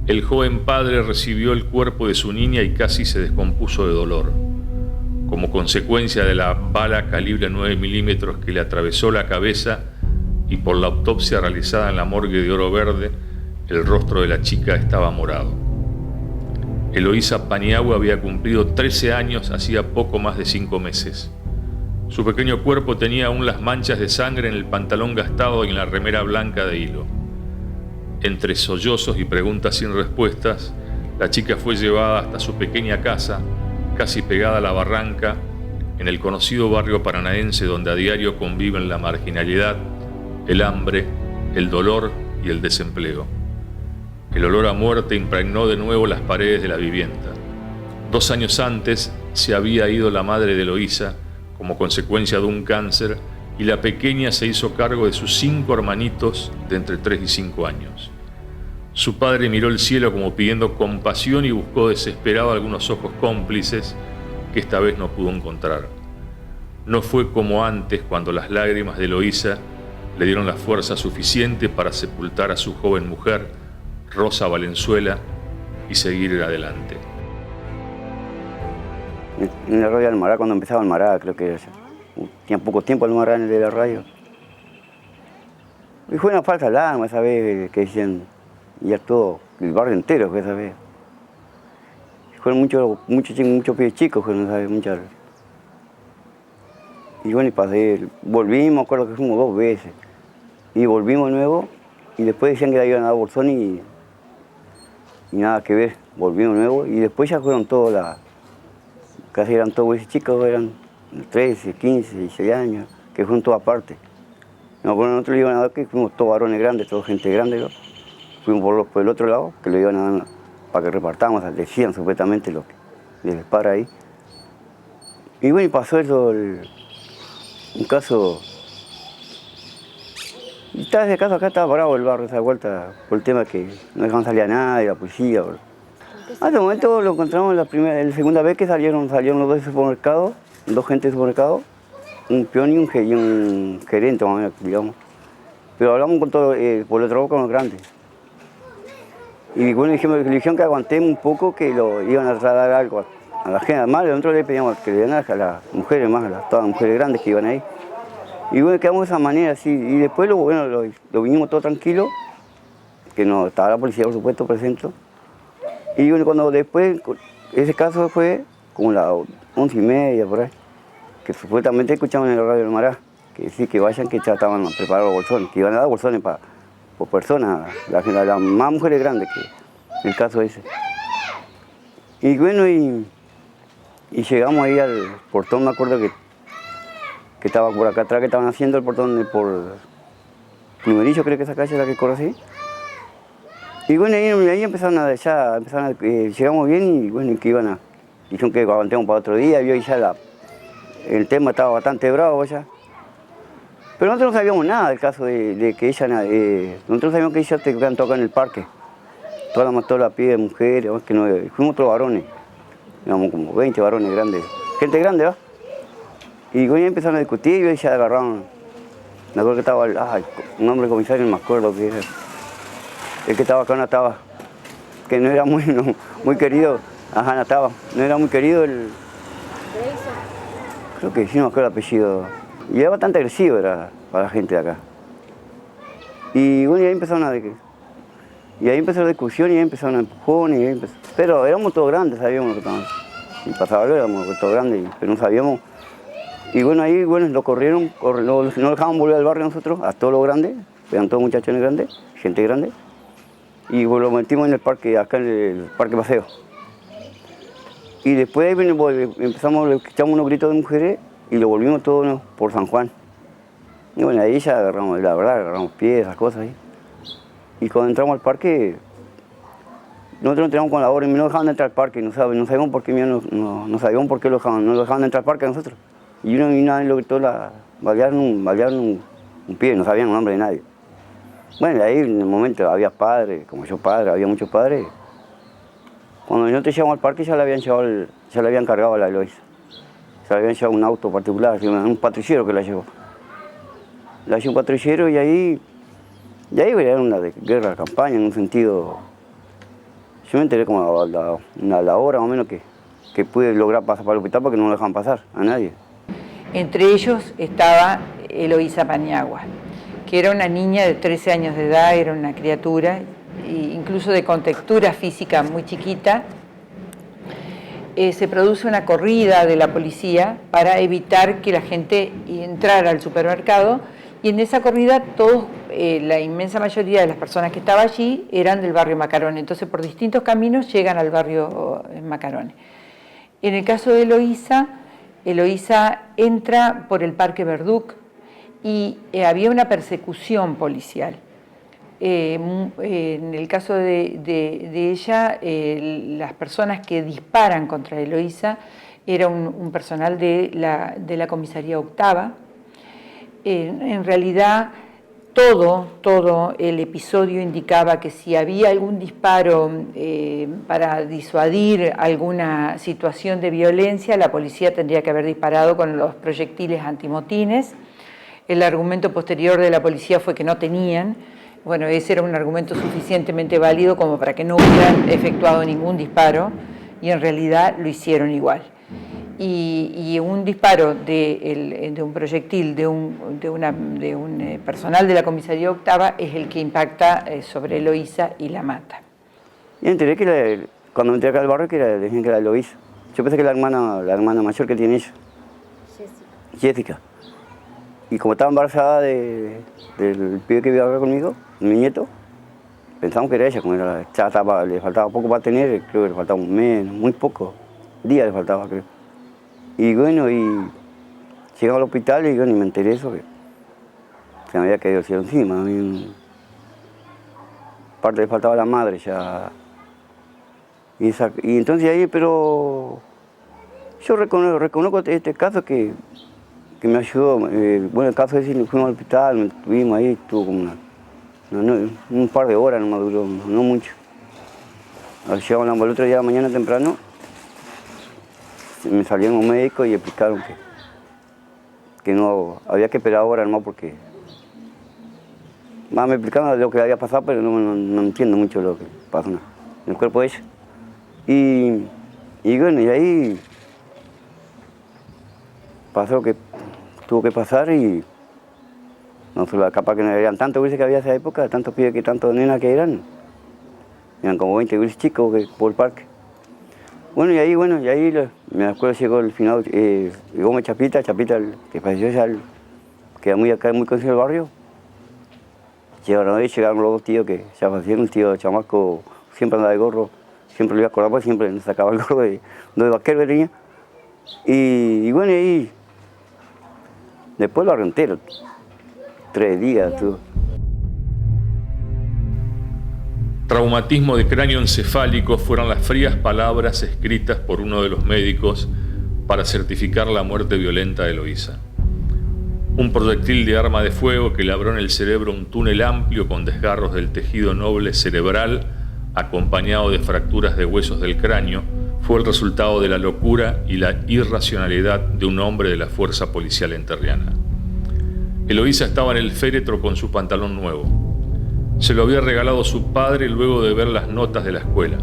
el joven padre recibió el cuerpo de su niña y casi se descompuso de dolor. Como consecuencia de la bala calibre 9 milímetros que le atravesó la cabeza y por la autopsia realizada en la morgue de Oro Verde, el rostro de la chica estaba morado. Eloísa Paniagua había cumplido 13 años hacía poco más de 5 meses. Su pequeño cuerpo tenía aún las manchas de sangre en el pantalón gastado y en la remera blanca de hilo. Entre sollozos y preguntas sin respuestas, la chica fue llevada hasta su pequeña casa, casi pegada a la barranca, en el conocido barrio paranaense donde a diario conviven la marginalidad, el hambre, el dolor y el desempleo. El olor a muerte impregnó de nuevo las paredes de la vivienda. 2 años antes se había ido la madre de Eloísa como consecuencia de un cáncer y la pequeña se hizo cargo de sus 5 hermanitos de entre 3 y 5 años. Su padre miró el cielo como pidiendo compasión y buscó desesperado algunos ojos cómplices que esta vez no pudo encontrar. No fue como antes cuando las lágrimas de Eloísa le dieron la fuerza suficiente para sepultar a su joven mujer, Rosa Valenzuela, y seguir adelante. En la radio Almará, cuando empezaba Almará, creo que tenía poco tiempo Almará en el de la radio. Y fue una falsa alarma esa vez que decían, ya todo, el barrio entero, esa vez. Fueron muchos pibes chicos, ¿sabes? Muchas. Y bueno, y pasé, volvimos, me acuerdo que fuimos 2 veces. Y volvimos de nuevo, y después decían que le iban a dar bolsón y nada que ver, volvimos de nuevo. Y después ya fueron todos casi eran todos esos chicos, eran 13, 15, 16 años, que fueron todas partes. No, bueno, nosotros le iban a dar que fuimos todos varones grandes, toda gente grande, ¿no? Fuimos por el otro lado, que le iban a dar para que repartamos, decían supuestamente lo que les dispara ahí. Y bueno, y pasó eso, un caso. Y estaba ese caso acá, estaba bravo el barrio, esa vuelta, por el tema que no dejaban salir a nadie, la policía. Hasta el momento lo encontramos la segunda vez que salieron los 2 de supermercado, 2 gentes de supermercado, un peón y un gerente, más o menos, digamos. Pero hablamos con todo, por el trabajo con los grandes. Y bueno, le dijeron que aguantemos un poco, que lo iban a trasladar algo a la gente. Además, nosotros le pedíamos que le dieran a las mujeres, más a todas las mujeres grandes que iban ahí. Y bueno, quedamos de esa manera, así. Y después lo vinimos todo tranquilo, que no estaba la policía, por supuesto, presente. Y bueno, cuando después, ese caso fue como las 11:30 por ahí, que supuestamente escuchaban en el radio del Mará, que sí, que vayan, que ya estaban preparados los bolsones, que iban a dar bolsones por personas, las más mujeres grandes que el caso ese. Y bueno, y llegamos ahí al portón, me acuerdo que estaba por acá atrás, que estaban haciendo el portón por Plumerillo, creo que esa calle es la que corre así. Y bueno, ahí empezaron llegamos bien y bueno, que iban a, dijeron que aguantemos para otro día, vio y ya el tema estaba bastante bravo ya. Pero nosotros no sabíamos nada del caso de que ella, nosotros sabíamos que ella te quedan tocar en el parque. Todas las pibes, mujeres, que no, fuimos todos varones, éramos como 20 varones grandes, gente grande, ¿va? Y bueno, empezaron a discutir y ya agarraron, me acuerdo que estaba, un hombre comisario, no me acuerdo que era, el que estaba acá no estaba, que no era muy querido, no estaba, no era muy querido creo que sí, no me acuerdo el apellido, y era bastante agresivo para la gente de acá. Y bueno, y ahí empezaron y ahí empezó la discusión y ahí empezaron a empujones, pero éramos todos grandes, sabíamos lo que estábamos, y pasaba algo, éramos todos grandes, pero no sabíamos. Y bueno, ahí lo corrieron, no dejaban volver al barrio nosotros, a todos los grandes, eran todos muchachones grandes, gente grande. Y bueno, lo metimos en el parque, acá en el parque paseo. Y después escuchamos unos gritos de mujeres y lo volvimos todos por San Juan. Y bueno, ahí ya agarramos piezas, cosas ahí. Y cuando entramos al parque, nosotros entramos con la orden y no dejaban de entrar al parque, no sabíamos por qué no sabíamos por qué no lo dejaban de entrar al parque a nosotros. Y una vez lo gritó, balearon un pie, no sabían el nombre de nadie. Bueno, ahí en el momento había padres, como yo padre, había muchos padres. Cuando nosotros llegamos al parque ya le habían cargado a la Eloísa. Se le habían llevado un auto particular, un patrullero que la llevó. La llevó un patrullero y ahí era una guerra de campaña en un sentido. Yo me enteré como a la hora más o menos que pude lograr pasar para el hospital porque no lo dejaban pasar a nadie. Entre ellos estaba Eloísa Paniagua, que era una niña de 13 años de edad, era una criatura, incluso de contextura física muy chiquita. Se produce una corrida de la policía para evitar que la gente entrara al supermercado, y en esa corrida la inmensa mayoría de las personas que estaban allí eran del barrio Macarone, entonces por distintos caminos llegan al barrio Macarone. En el caso de Eloísa entra por el Parque Verduc y había una persecución policial. En el caso de ella, las personas que disparan contra Eloísa era un personal de la comisaría octava. En realidad, todo el episodio indicaba que si había algún disparo para disuadir alguna situación de violencia, la policía tendría que haber disparado con los proyectiles antimotines. El argumento posterior de la policía fue que no tenían. Bueno, ese era un argumento suficientemente válido como para que no hubieran efectuado ningún disparo, y en realidad lo hicieron igual. Y un disparo de un proyectil de un personal de la comisaría octava es el que impacta sobre Eloísa y la mata. Y enteré que cuando entré acá al barrio decían que era Eloísa. Yo pensé que la hermana mayor que tiene ella. Jessica. Y como estaba embarazada del pibe que vivía acá conmigo, mi nieto, pensamos que era ella, como le faltaba poco para tener, creo que le faltaba un mes, muy poco, días le faltaba, creo. Y bueno, y llegamos al hospital y bueno, y me enteré eso, que se me había caído el cielo encima. A mí, aparte le faltaba la madre ya. Y entonces ahí, pero yo reconozco este caso que me ayudó. Bueno, el caso es que fuimos al hospital, estuvimos ahí, estuvo como un par de horas, no duró, no mucho. Llegamos el otro día de la mañana temprano, me salieron un médico y explicaron que no había que esperar ahora nomás porque más me explicaron lo que había pasado, pero no entiendo mucho lo que pasó en el cuerpo de ella. Y bueno, y ahí pasó lo que tuvo que pasar y Nosotros capaz que no eran tantos gurises que había en esa época, tantos pibes que tantos nenas que eran como 20 gurises chicos por el parque. Bueno, y ahí me acuerdo llegó el final, Gómez Chapita, que falleció ya, que era muy conocido el barrio. Llegaron los dos tíos que ya fallecieron, un tío chamaco, siempre andaba de gorro, siempre lo iba a acordar, porque siempre nos sacaba el gorro de vaquero que tenía. Y bueno, y ahí, después lo entero, 3 días, todo. Traumatismo de cráneo encefálico fueron las frías palabras escritas por uno de los médicos para certificar la muerte violenta de Eloísa. Un proyectil de arma de fuego que labró en el cerebro un túnel amplio con desgarros del tejido noble cerebral, acompañado de fracturas de huesos del cráneo, fue el resultado de la locura y la irracionalidad de un hombre de la fuerza policial enterriana. Eloísa estaba en el féretro con su pantalón nuevo. Se lo había regalado su padre luego de ver las notas de la escuela.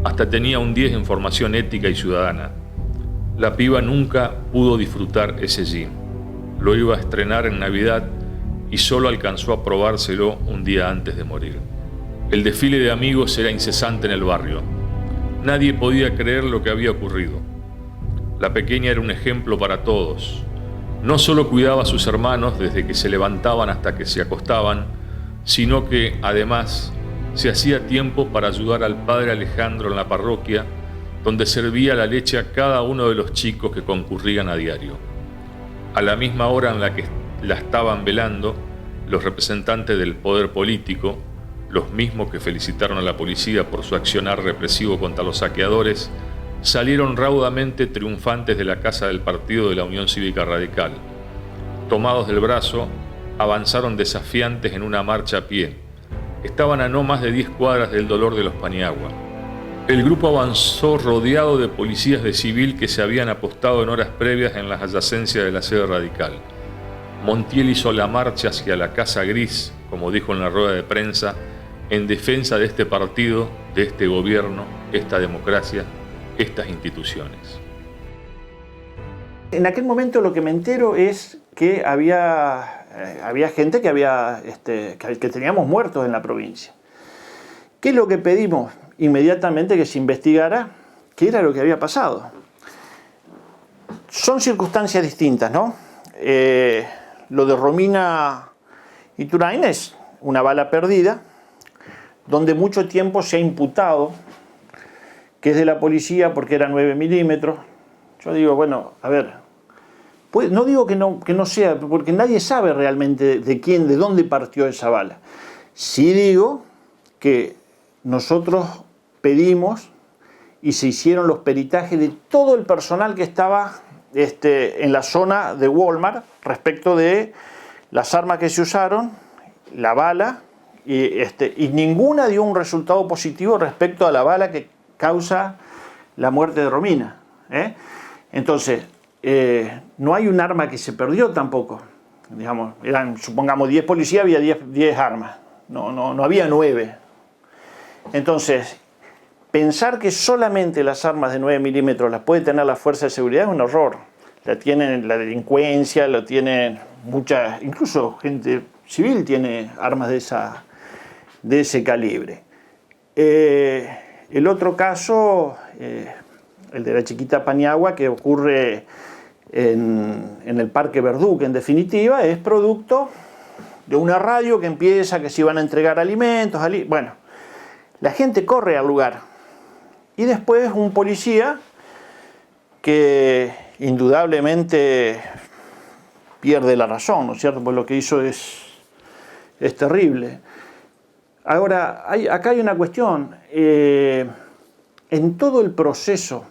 Hasta tenía un 10 en formación ética y ciudadana. La piba nunca pudo disfrutar ese jean. Lo iba a estrenar en Navidad y solo alcanzó a probárselo un día antes de morir. El desfile de amigos era incesante en el barrio. Nadie podía creer lo que había ocurrido. La pequeña era un ejemplo para todos. No solo cuidaba a sus hermanos desde que se levantaban hasta que se acostaban, sino que, además, se hacía tiempo para ayudar al padre Alejandro en la parroquia, donde servía la leche a cada uno de los chicos que concurrían a diario. A la misma hora en la que la estaban velando, los representantes del poder político, los mismos que felicitaron a la policía por su accionar represivo contra los saqueadores, salieron raudamente triunfantes de la casa del partido de la Unión Cívica Radical. Tomados del brazo, avanzaron desafiantes en una marcha a pie. Estaban a no más de 10 cuadras del dolor de los Paniagua. El grupo avanzó rodeado de policías de civil que se habían apostado en horas previas en las adyacencias de la sede radical. Montiel hizo la marcha hacia la Casa Gris, como dijo en la rueda de prensa, en defensa de este partido, de este gobierno, esta democracia, estas instituciones. En aquel momento lo que me entero es que había gente que teníamos muertos en la provincia. ¿Qué es lo que pedimos? Inmediatamente que se investigara qué era lo que había pasado. Son circunstancias distintas, ¿no? Lo de Romina Iturrain es una bala perdida, donde mucho tiempo se ha imputado que es de la policía porque era 9 milímetros. Yo digo, bueno, a ver, pues no digo que no sea, porque nadie sabe realmente de dónde partió esa bala. Sí digo que nosotros pedimos y se hicieron los peritajes de todo el personal que estaba en la zona de Walmart respecto de las armas que se usaron, la bala, y ninguna dio un resultado positivo respecto a la bala que causa la muerte de Romina. Entonces, no hay un arma que se perdió tampoco. Digamos, eran, supongamos, 10 policías, había 10 armas. No había 9. Entonces, pensar que solamente las armas de 9 milímetros las puede tener la fuerza de seguridad es un horror. La tienen la delincuencia, lo tienen muchas, incluso gente civil tiene armas de ese calibre. El otro caso, el de la chiquita Paniagua, que ocurre en el Parque Verdú, que en definitiva es producto de una radio que empieza que se iban a entregar alimentos. Bueno, la gente corre al lugar. Y después un policía que indudablemente pierde la razón, ¿no es cierto? Pues lo que hizo es terrible. Ahora, acá hay una cuestión. En todo el proceso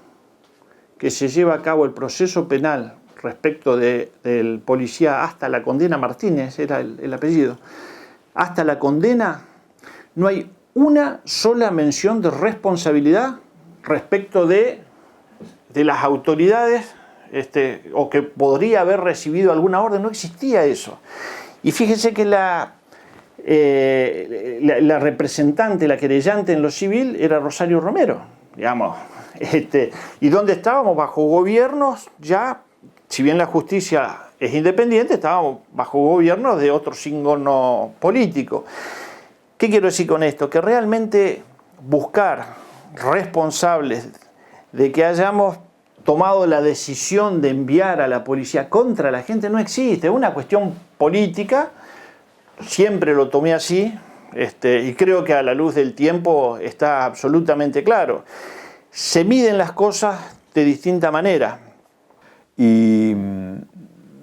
que se lleva a cabo, el proceso penal respecto del policía hasta la condena, Martínez era el apellido, hasta la condena, no hay una sola mención de responsabilidad respecto de las autoridades o que podría haber recibido alguna orden. No existía eso. Y fíjense que la representante, la querellante en lo civil era Rosario Romero, digamos. ¿Y dónde estábamos? Bajo gobiernos ya, si bien la justicia es independiente, estábamos bajo gobierno de otro signo político. ¿Qué quiero decir con esto? Que realmente buscar responsables de que hayamos tomado la decisión de enviar a la policía contra la gente no existe, es una cuestión política, siempre lo tomé así, y creo que a la luz del tiempo está absolutamente claro. Se miden las cosas de distinta manera. Y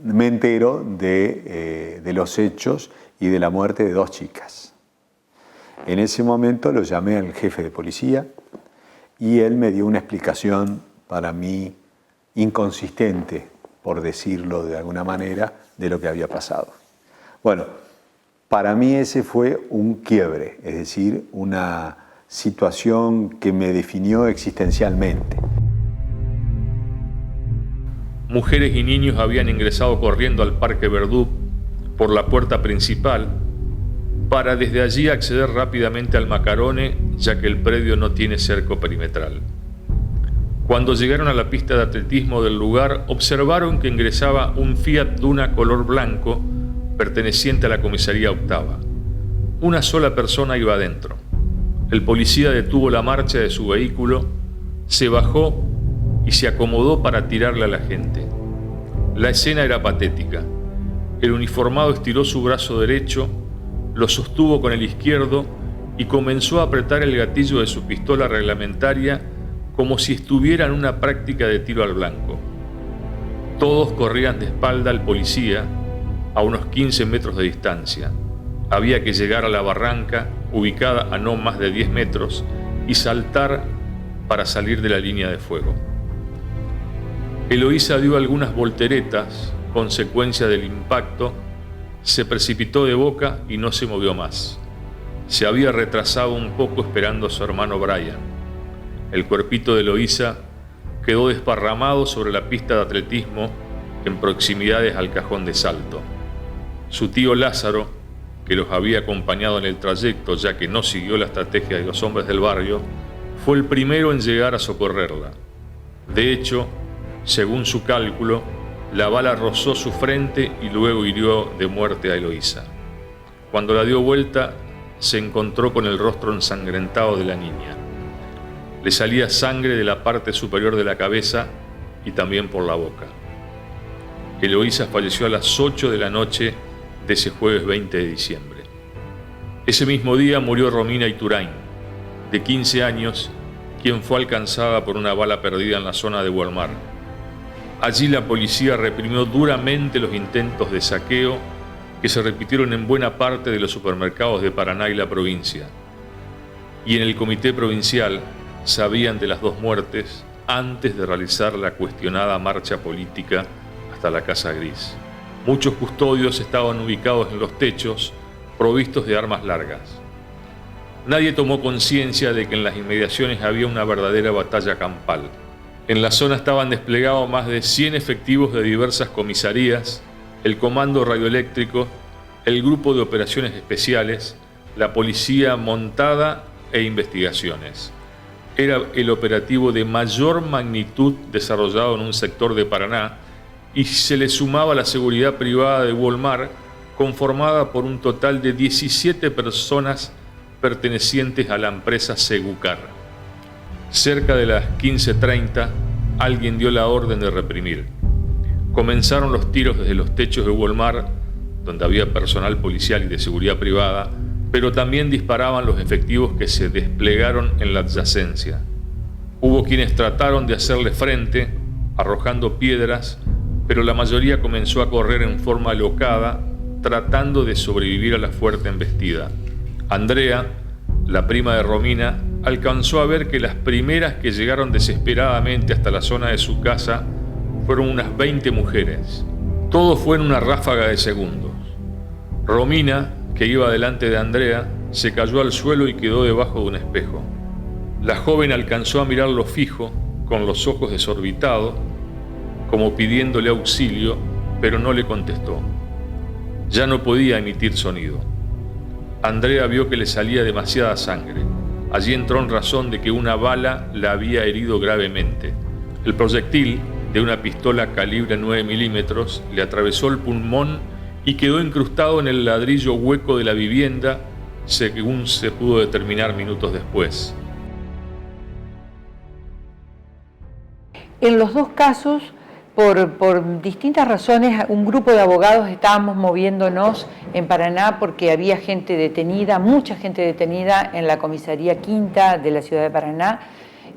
me entero de los hechos y de la muerte de 2 chicas. En ese momento lo llamé al jefe de policía y él me dio una explicación para mí inconsistente, por decirlo de alguna manera, de lo que había pasado. Bueno, para mí ese fue un quiebre, es decir, una situación que me definió existencialmente. Mujeres y niños habían ingresado corriendo al Parque Verdú por la puerta principal para desde allí acceder rápidamente al Macarone, ya que el predio no tiene cerco perimetral. Cuando llegaron a la pista de atletismo del lugar, observaron que ingresaba un Fiat Duna color blanco perteneciente a la comisaría octava. Una sola persona iba adentro. El policía detuvo la marcha de su vehículo, se bajó y se acomodó para tirarle a la gente. La escena era patética. El uniformado estiró su brazo derecho, lo sostuvo con el izquierdo y comenzó a apretar el gatillo de su pistola reglamentaria como si estuviera en una práctica de tiro al blanco. Todos corrían de espalda al policía a unos 15 metros de distancia. Había que llegar a la barranca, ubicada a no más de 10 metros, y saltar para salir de la línea de fuego. Eloísa dio algunas volteretas, consecuencia del impacto, se precipitó de boca y no se movió más. Se había retrasado un poco esperando a su hermano Brian. El cuerpito de Eloísa quedó desparramado sobre la pista de atletismo en proximidades al cajón de salto. Su tío Lázaro, que los había acompañado en el trayecto ya que no siguió la estrategia de los hombres del barrio, fue el primero en llegar a socorrerla. De hecho, según su cálculo, la bala rozó su frente y luego hirió de muerte a Eloísa. Cuando la dio vuelta, se encontró con el rostro ensangrentado de la niña. Le salía sangre de la parte superior de la cabeza y también por la boca. Eloísa falleció a las 8 de la noche de ese jueves 20 de diciembre. Ese mismo día murió Romina Iturain, de 15 años, quien fue alcanzada por una bala perdida en la zona de Walmart. Allí la policía reprimió duramente los intentos de saqueo que se repitieron en buena parte de los supermercados de Paraná y la provincia. Y en el comité provincial sabían de las 2 muertes antes de realizar la cuestionada marcha política hasta la Casa Gris. Muchos custodios estaban ubicados en los techos, provistos de armas largas. Nadie tomó conciencia de que en las inmediaciones había una verdadera batalla campal. En la zona estaban desplegados más de 100 efectivos de diversas comisarías, el Comando Radioeléctrico, el Grupo de Operaciones Especiales, la Policía Montada e Investigaciones. Era el operativo de mayor magnitud desarrollado en un sector de Paraná y se le sumaba la seguridad privada de Walmart, conformada por un total de 17 personas pertenecientes a la empresa Segucar. Cerca de las 15:30, alguien dio la orden de reprimir. Comenzaron los tiros desde los techos de Walmart, donde había personal policial y de seguridad privada, pero también disparaban los efectivos que se desplegaron en la adyacencia. Hubo quienes trataron de hacerle frente, arrojando piedras, pero la mayoría comenzó a correr en forma alocada, tratando de sobrevivir a la fuerte embestida. Andrea, la prima de Romina, alcanzó a ver que las primeras que llegaron desesperadamente hasta la zona de su casa fueron unas 20 mujeres. Todo fue en una ráfaga de segundos. Romina, que iba delante de Andrea, se cayó al suelo y quedó debajo de un espejo. La joven alcanzó a mirarlo fijo, con los ojos desorbitados, como pidiéndole auxilio, pero no le contestó. Ya no podía emitir sonido. Andrea vio que le salía demasiada sangre. Allí entró en razón de que una bala la había herido gravemente. El proyectil, de una pistola calibre 9 milímetros le atravesó el pulmón y quedó incrustado en el ladrillo hueco de la vivienda, según se pudo determinar minutos después. En los dos casos, por distintas razones, un grupo de abogados estábamos moviéndonos en Paraná porque había gente detenida, mucha gente detenida en la comisaría quinta de la ciudad de Paraná.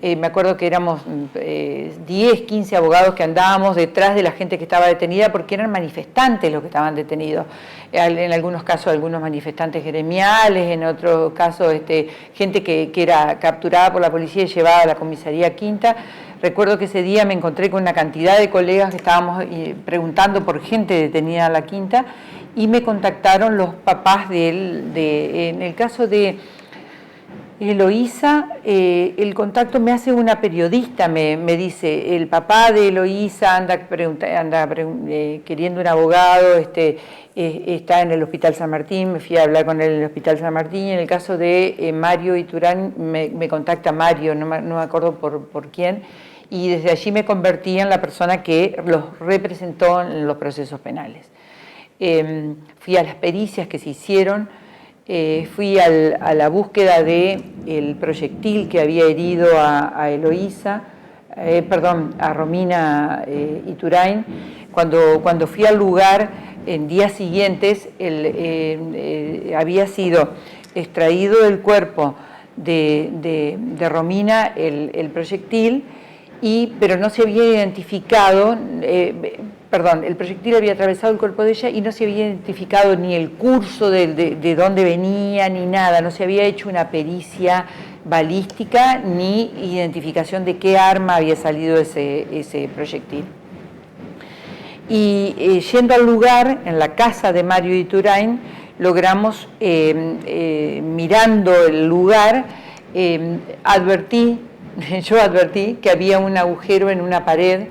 Me acuerdo que éramos 10, 15 abogados que andábamos detrás de la gente que estaba detenida porque eran manifestantes los que estaban detenidos. En algunos casos algunos manifestantes gremiales, en otros casos gente que era capturada por la policía y llevada a la comisaría quinta. Recuerdo que ese día me encontré con una cantidad de colegas que estábamos preguntando por gente detenida en la quinta y me contactaron los papás en el caso de Eloísa, el contacto me hace una periodista, me dice, el papá de Eloísa anda queriendo un abogado, está en el Hospital San Martín, me fui a hablar con él en el Hospital San Martín, y en el caso de Mario Iturán me contacta Mario, no me acuerdo por quién, y desde allí me convertí en la persona que los representó en los procesos penales. Fui a las pericias que se hicieron, fui a la búsqueda del proyectil que había herido a Eloísa, a Romina Iturán. Cuando fui al lugar, en días siguientes, había sido extraído del cuerpo de Romina el proyectil, pero no se había identificado, el proyectil había atravesado el cuerpo de ella y no se había identificado ni el curso de dónde venía ni nada, no se había hecho una pericia balística ni identificación de qué arma había salido ese proyectil. Y yendo al lugar, en la casa de Mario Iturán, logramos, mirando el lugar, yo advertí que había un agujero en una pared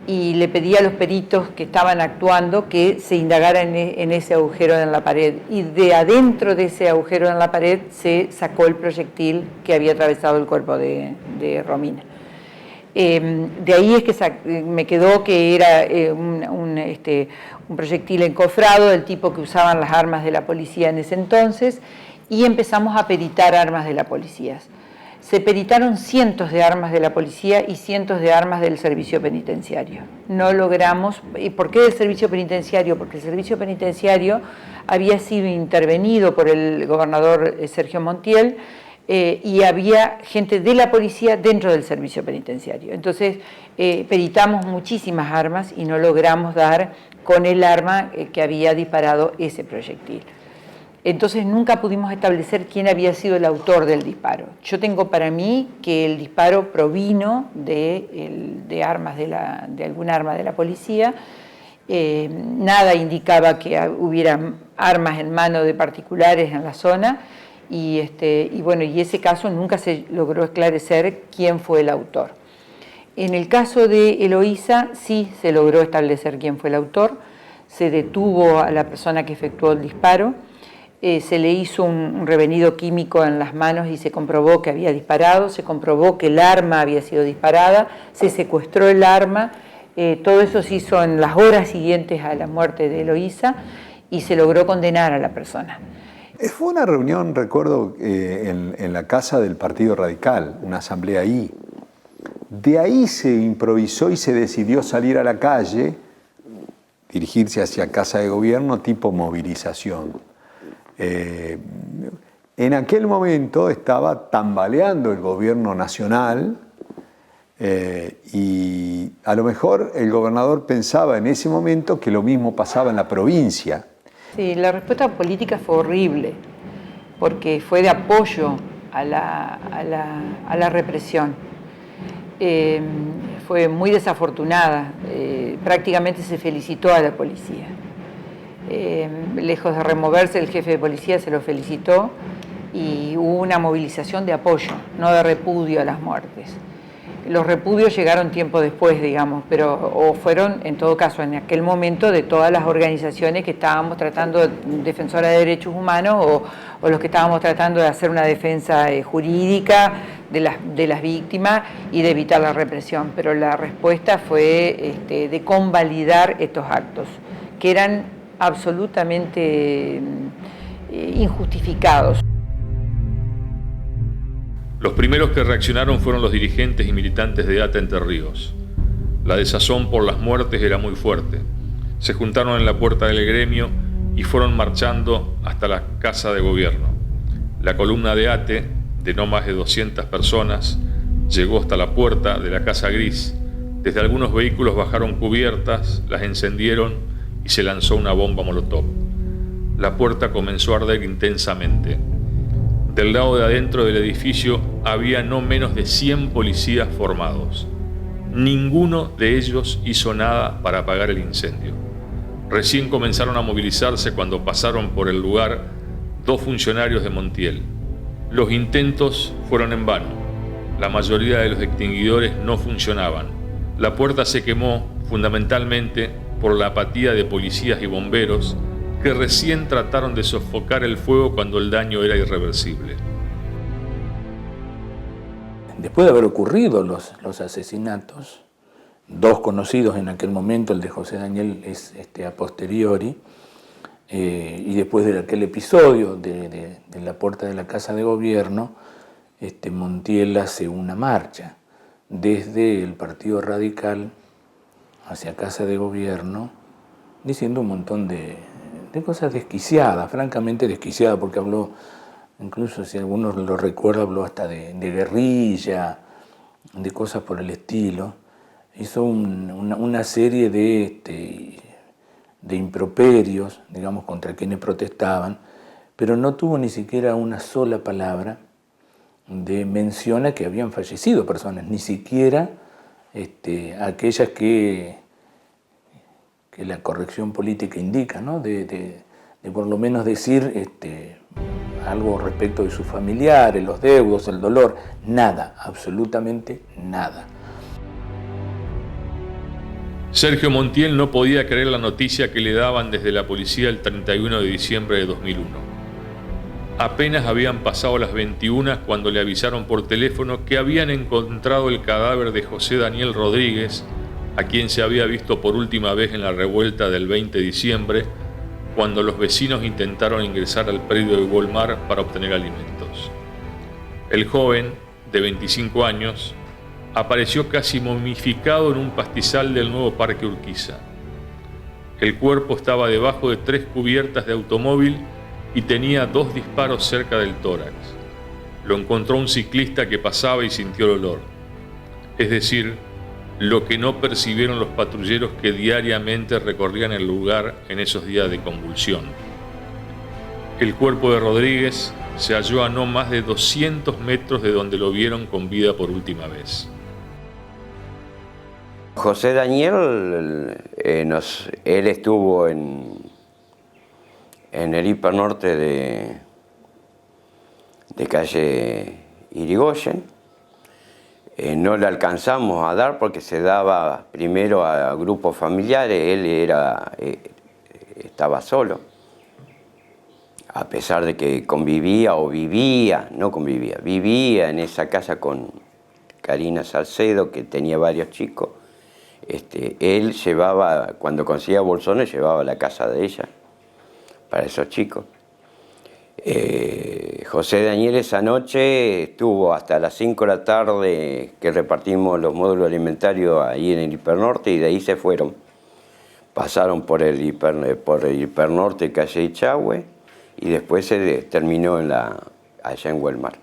y le pedí a los peritos que estaban actuando que se indagara en ese agujero en la pared. Y de adentro de ese agujero en la pared se sacó el proyectil que había atravesado el cuerpo de Romina. De ahí es que me quedó que era un proyectil encofrado del tipo que usaban las armas de la policía en ese entonces, y empezamos a peritar armas de la policía. Se peritaron cientos de armas de la policía y cientos de armas del servicio penitenciario. No logramos. ¿Y por qué del servicio penitenciario? Porque el servicio penitenciario había sido intervenido por el gobernador Sergio Montiel, y había gente de la policía dentro del servicio penitenciario. Entonces, peritamos muchísimas armas y no logramos dar con el arma que había disparado ese proyectil. Entonces nunca pudimos establecer quién había sido el autor del disparo. Yo tengo para mí que el disparo provino de armas de algún arma de la policía. Nada indicaba que hubiera armas en mano de particulares en la zona, y ese caso nunca se logró esclarecer quién fue el autor. En el caso de Eloísa sí se logró establecer quién fue el autor. Se detuvo a la persona que efectuó el disparo. Se le hizo un revenido químico en las manos y se comprobó que había disparado, se comprobó que el arma había sido disparada, se secuestró el arma, todo eso se hizo en las horas siguientes a la muerte de Eloísa y se logró condenar a la persona. Fue una reunión, recuerdo, en la casa del Partido Radical, una asamblea ahí. De ahí se improvisó y se decidió salir a la calle, dirigirse hacia Casa de Gobierno tipo movilización. En aquel momento estaba tambaleando el gobierno nacional, y a lo mejor el gobernador pensaba en ese momento que lo mismo pasaba en la provincia. Sí, la respuesta política fue horrible, porque fue de apoyo a la represión. Fue muy desafortunada, prácticamente se felicitó a la policía. Lejos de removerse, el jefe de policía se lo felicitó y hubo una movilización de apoyo, no de repudio a las muertes. Los repudios llegaron tiempo después, digamos, pero o fueron, en todo caso, en aquel momento, de todas las organizaciones que estábamos tratando, defensoras de derechos humanos, o los que estábamos tratando de hacer una defensa jurídica de las víctimas y de evitar la represión. Pero la respuesta fue de convalidar estos actos, que eran absolutamente injustificados. Los primeros que reaccionaron fueron los dirigentes y militantes de ATA Entre Ríos. La desazón por las muertes era muy fuerte. Se juntaron en la puerta del gremio y fueron marchando hasta la Casa de Gobierno. La columna de ATE, de no más de 200 personas, llegó hasta la puerta de la Casa Gris. Desde algunos vehículos bajaron cubiertas, las encendieron y se lanzó una bomba molotov. La puerta comenzó a arder intensamente. Del lado de adentro del edificio había no menos de 100 policías formados. Ninguno de ellos hizo nada para apagar el incendio. Recién comenzaron a movilizarse cuando pasaron por el lugar 2 funcionarios de Montiel. Los intentos fueron en vano. La mayoría de los extinguidores no funcionaban. La puerta se quemó fundamentalmente por la apatía de policías y bomberos que recién trataron de sofocar el fuego cuando el daño era irreversible. Después de haber ocurrido los asesinatos, 2 conocidos en aquel momento, el de José Daniel es a posteriori, y después de aquel episodio de la puerta de la Casa de Gobierno, Montiel hace una marcha desde el Partido Radical hacia Casa de Gobierno, diciendo un montón de cosas desquiciadas, francamente desquiciadas, porque habló, incluso si algunos lo recuerdan, habló hasta de guerrilla, de cosas por el estilo. Hizo una serie de improperios, digamos, contra quienes protestaban, pero no tuvo ni siquiera una sola palabra de mención a que habían fallecido personas, ni siquiera aquellas que la corrección política indica, ¿no? de por lo menos decir algo respecto de sus familiares, los deudos, el dolor, nada, absolutamente nada. Sergio Montiel no podía creer la noticia que le daban desde la policía el 31 de diciembre de 2001. Apenas habían pasado las 21 cuando le avisaron por teléfono que habían encontrado el cadáver de José Daniel Rodríguez, a quien se había visto por última vez en la revuelta del 20 de diciembre, cuando los vecinos intentaron ingresar al predio de Golmar para obtener alimentos. El joven, de 25 años, apareció casi momificado en un pastizal del nuevo Parque Urquiza. El cuerpo estaba debajo de 3 cubiertas de automóvil y tenía 2 disparos cerca del tórax. Lo encontró un ciclista que pasaba y sintió el olor. Es decir, lo que no percibieron los patrulleros que diariamente recorrían el lugar en esos días de convulsión. El cuerpo de Rodríguez se halló a no más de 200 metros de donde lo vieron con vida por última vez. José Daniel, él estuvo en el hipernorte de calle Irigoyen. No le alcanzamos a dar porque se daba primero a grupos familiares, él estaba solo, a pesar de que vivía en esa casa con Karina Salcedo, que tenía varios chicos. Él llevaba, cuando conseguía bolsones, llevaba a la casa de ella para esos chicos. José Daniel esa noche estuvo hasta las 5 de la tarde que repartimos los módulos alimentarios ahí en el hipernorte, y de ahí se fueron. Pasaron por el hipernorte calle Ichahue y después se terminó allá en Güelmar.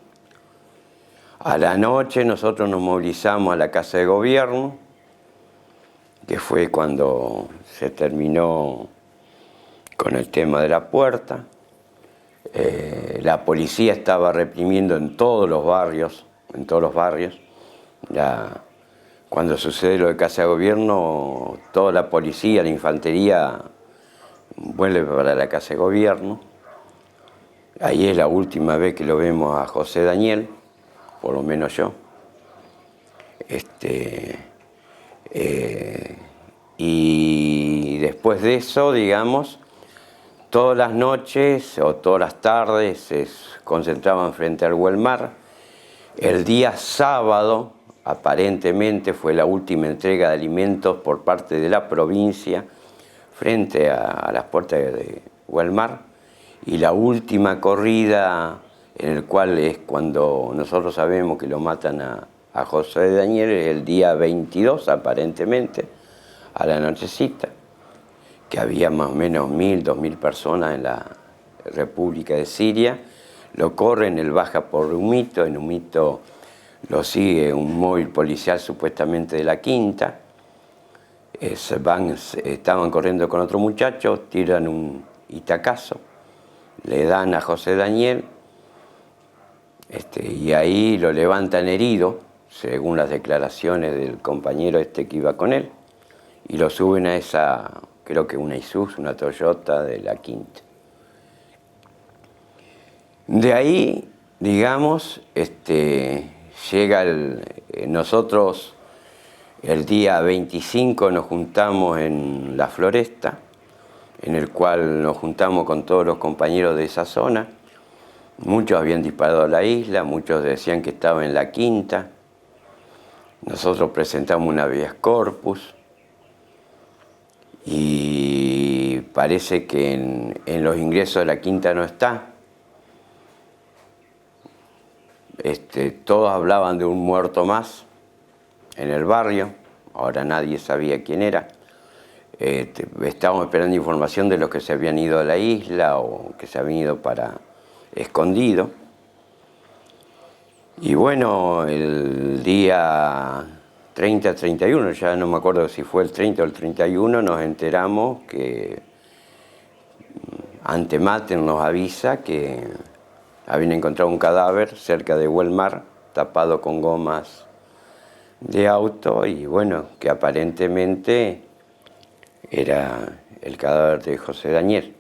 A la noche nosotros nos movilizamos a la Casa de Gobierno, que fue cuando se terminó con el tema de la puerta. La policía estaba reprimiendo en todos los barrios. Cuando sucede lo de Casa de Gobierno, toda la policía, la infantería, vuelve para la Casa de Gobierno. Ahí es la última vez que lo vemos a José Daniel, por lo menos yo. Y después de eso, digamos, todas las noches o todas las tardes se concentraban frente al Güelmar. El día sábado, aparentemente, fue la última entrega de alimentos por parte de la provincia frente a las puertas de Güelmar, y la última corrida, en el cual es cuando nosotros sabemos que lo matan a José Daniel, es el día 22, aparentemente, a la nochecita, que había más o menos 1.000, 2.000 personas en la República de Siria. Lo corren, él baja por Humito, en Humito lo sigue un móvil policial supuestamente de la Quinta. Estaban corriendo con otro muchacho, tiran un itacazo, le dan a José Daniel, y ahí lo levantan herido, según las declaraciones del compañero que iba con él, y lo suben a esa, creo que una Isuzu, una Toyota de la Quinta. De ahí, digamos, llega nosotros el día 25 nos juntamos en La Floresta, en el cual nos juntamos con todos los compañeros de esa zona. Muchos habían disparado a la isla, muchos decían que estaba en la Quinta. Nosotros presentamos una habeas corpus y parece que en los ingresos de la Quinta no está. Todos hablaban de un muerto más en el barrio, ahora nadie sabía quién era. Estábamos esperando información de los que se habían ido a la isla o que se habían ido para escondido. Y bueno, el día 30, 31, ya no me acuerdo si fue el 30 o el 31, nos enteramos que Antematen nos avisa que habían encontrado un cadáver cerca de Güelmar, tapado con gomas de auto, y bueno, que aparentemente era el cadáver de José Daniel.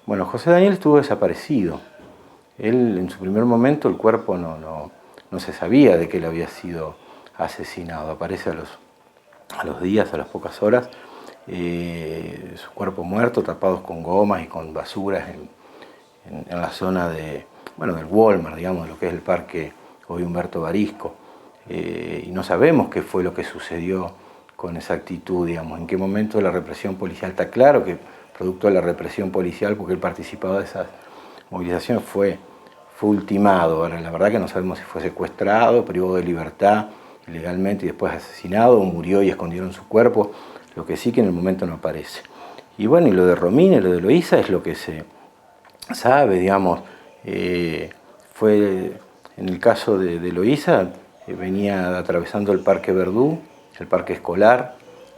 Bueno, José Daniel estuvo desaparecido. Él, en su primer momento, el cuerpo no se sabía de que él había sido asesinado. Aparece a los días, a las pocas horas, su cuerpo muerto, tapados con gomas y con basuras en la zona del Walmart, digamos, lo que es el parque hoy Humberto Barisco. Y no sabemos qué fue lo que sucedió con exactitud, digamos, en qué momento la represión policial, está claro que producto de la represión policial, porque él participaba de esas movilizaciones, fue ultimado. Ahora, la verdad que no sabemos si fue secuestrado, privado de libertad ilegalmente y después asesinado, o murió y escondieron su cuerpo, lo que sí que en el momento no aparece. Y bueno, y lo de Romina y lo de Eloísa es lo que se sabe, digamos. Fue en el caso de Eloísa, venía atravesando el Parque Verdú, el parque escolar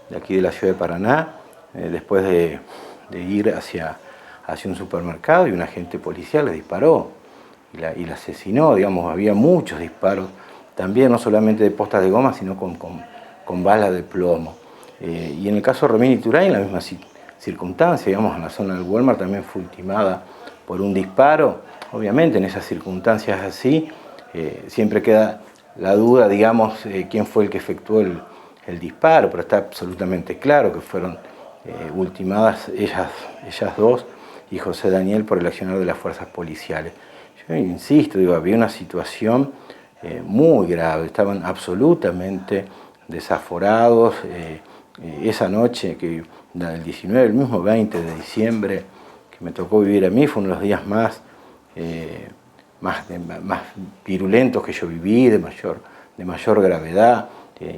de aquí de la ciudad de Paraná, después de ir hacia un supermercado, y un agente policial le disparó y la asesinó. Digamos, había muchos disparos, también no solamente de postas de goma, sino con balas de plomo. Y en el caso de Romina Iturralde, en la misma circunstancia, digamos, en la zona del Walmart también fue ultimada por un disparo. Obviamente en esas circunstancias así, siempre queda la duda, digamos, quién fue el que efectuó el disparo, pero está absolutamente claro que fueron ultimadas ellas dos y José Daniel por el accionar de las fuerzas policiales. Yo insisto, digo, había una situación muy grave, estaban absolutamente desaforados. Esa noche, del 19, el mismo 20 de diciembre, que me tocó vivir a mí, fue uno de los días más virulentos que yo viví, de mayor gravedad,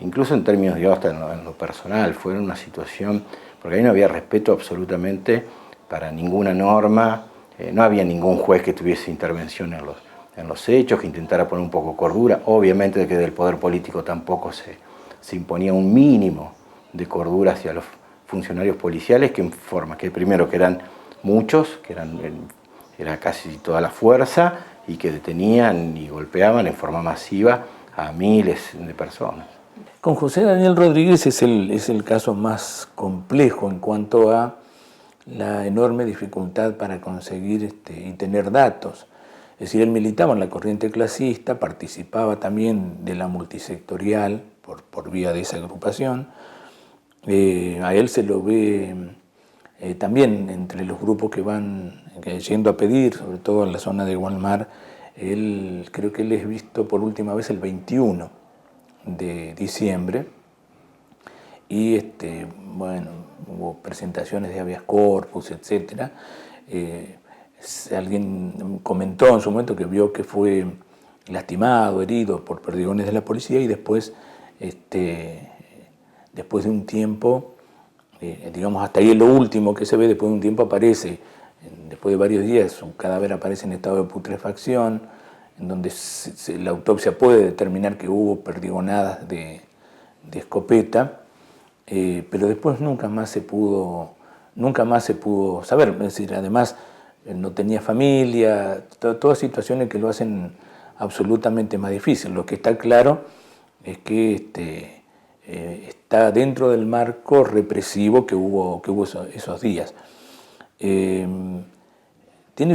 incluso en términos, digamos, hasta en lo personal. Fue una situación, porque ahí no había respeto absolutamente para ninguna norma, no había ningún juez que tuviese intervención en los hechos, que intentara poner un poco de cordura. Obviamente que del poder político tampoco se imponía un mínimo de cordura hacia los funcionarios policiales, que primero que eran muchos, que era casi toda la fuerza, y que detenían y golpeaban en forma masiva a miles de personas. Con José Daniel Rodríguez es el caso más complejo en cuanto a la enorme dificultad para conseguir y tener datos. Es decir, él militaba en la corriente clasista, participaba también de la multisectorial por vía de esa agrupación. A él se lo ve también entre los grupos que van yendo a pedir, sobre todo en la zona de Gualmar. Creo que él es visto por última vez el 21 de diciembre. Y bueno, hubo presentaciones de habeas corpus, etc. Alguien comentó en su momento que vio que fue lastimado, herido por perdigones de la policía, y después de un tiempo, digamos hasta ahí es lo último que se ve, después de un tiempo aparece, después de varios días, su cadáver aparece en estado de putrefacción, en donde la autopsia puede determinar que hubo perdigonadas de escopeta, pero después nunca más se pudo saber. Es decir, además no tenía familia, todas situaciones que lo hacen absolutamente más difícil. Lo que está claro es que está dentro del marco represivo que hubo esos días. Tiene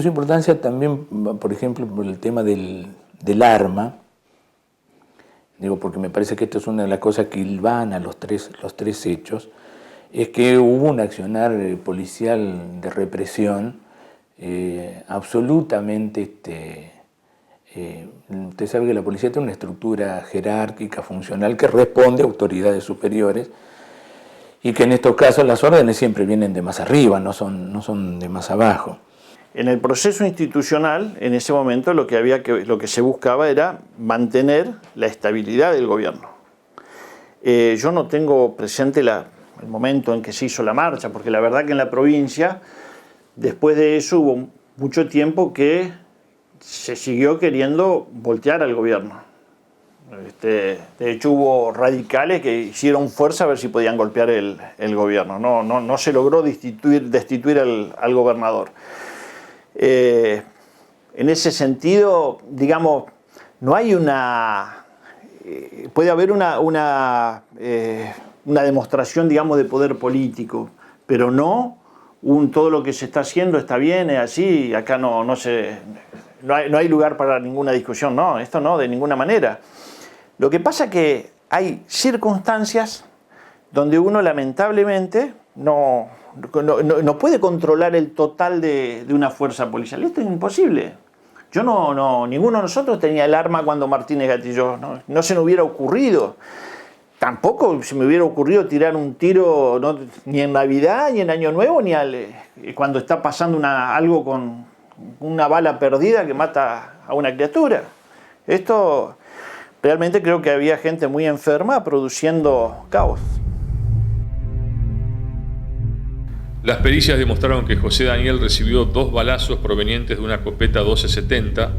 su importancia también, por ejemplo, por el tema del arma. Digo, porque me parece que esto es una de las cosas que hilvana los tres hechos, es que hubo un accionar policial de represión absolutamente. Usted sabe que la policía tiene una estructura jerárquica, funcional, que responde a autoridades superiores, y que en estos casos las órdenes siempre vienen de más arriba, no son de más abajo. En el proceso institucional, en ese momento, lo que se buscaba era mantener la estabilidad del gobierno. Yo no tengo presente el momento en que se hizo la marcha, porque la verdad que en la provincia, después de eso, hubo mucho tiempo que se siguió queriendo voltear al gobierno. De hecho, hubo radicales que hicieron fuerza a ver si podían golpear el gobierno. No se logró destituir al gobernador. En ese sentido, digamos, no hay puede haber una demostración, digamos, de poder político, pero no todo lo que se está haciendo está bien, es así, acá no hay lugar para ninguna discusión, no, esto no, de ninguna manera. Lo que pasa es que hay circunstancias donde uno lamentablemente no puede controlar el total de una fuerza policial. Esto es imposible. Ninguno de nosotros tenía el arma cuando Martínez gatilló. No se me hubiera ocurrido. Tampoco se me hubiera ocurrido tirar un tiro ni en Navidad, ni en Año Nuevo, ni cuando está pasando algo con una bala perdida que mata a una criatura. Esto realmente creo que había gente muy enferma produciendo caos. Las pericias demostraron que José Daniel recibió 2 balazos provenientes de una escopeta 1270,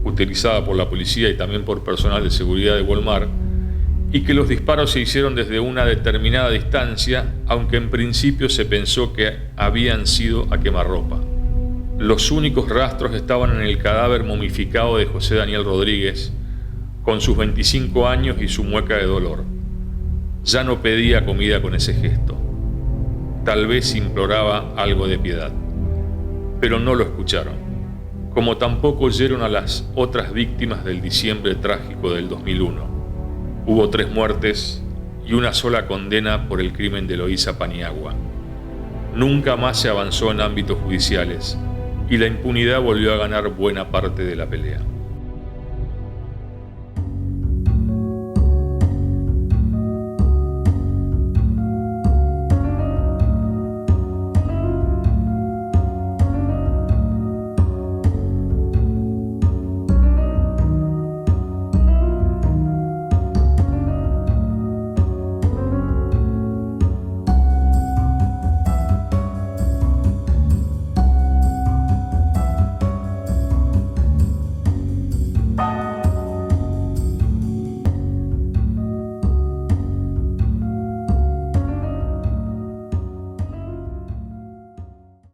utilizada por la policía y también por personal de seguridad de Gualmar, y que los disparos se hicieron desde una determinada distancia, aunque en principio se pensó que habían sido a quemarropa. Los únicos rastros estaban en el cadáver momificado de José Daniel Rodríguez, con sus 25 años y su mueca de dolor. Ya no pedía comida con ese gesto. Tal vez imploraba algo de piedad, pero no lo escucharon, como tampoco oyeron a las otras víctimas del diciembre trágico del 2001. Hubo 3 muertes y una sola condena por el crimen de Eloísa Paniagua. Nunca más se avanzó en ámbitos judiciales y la impunidad volvió a ganar buena parte de la pelea.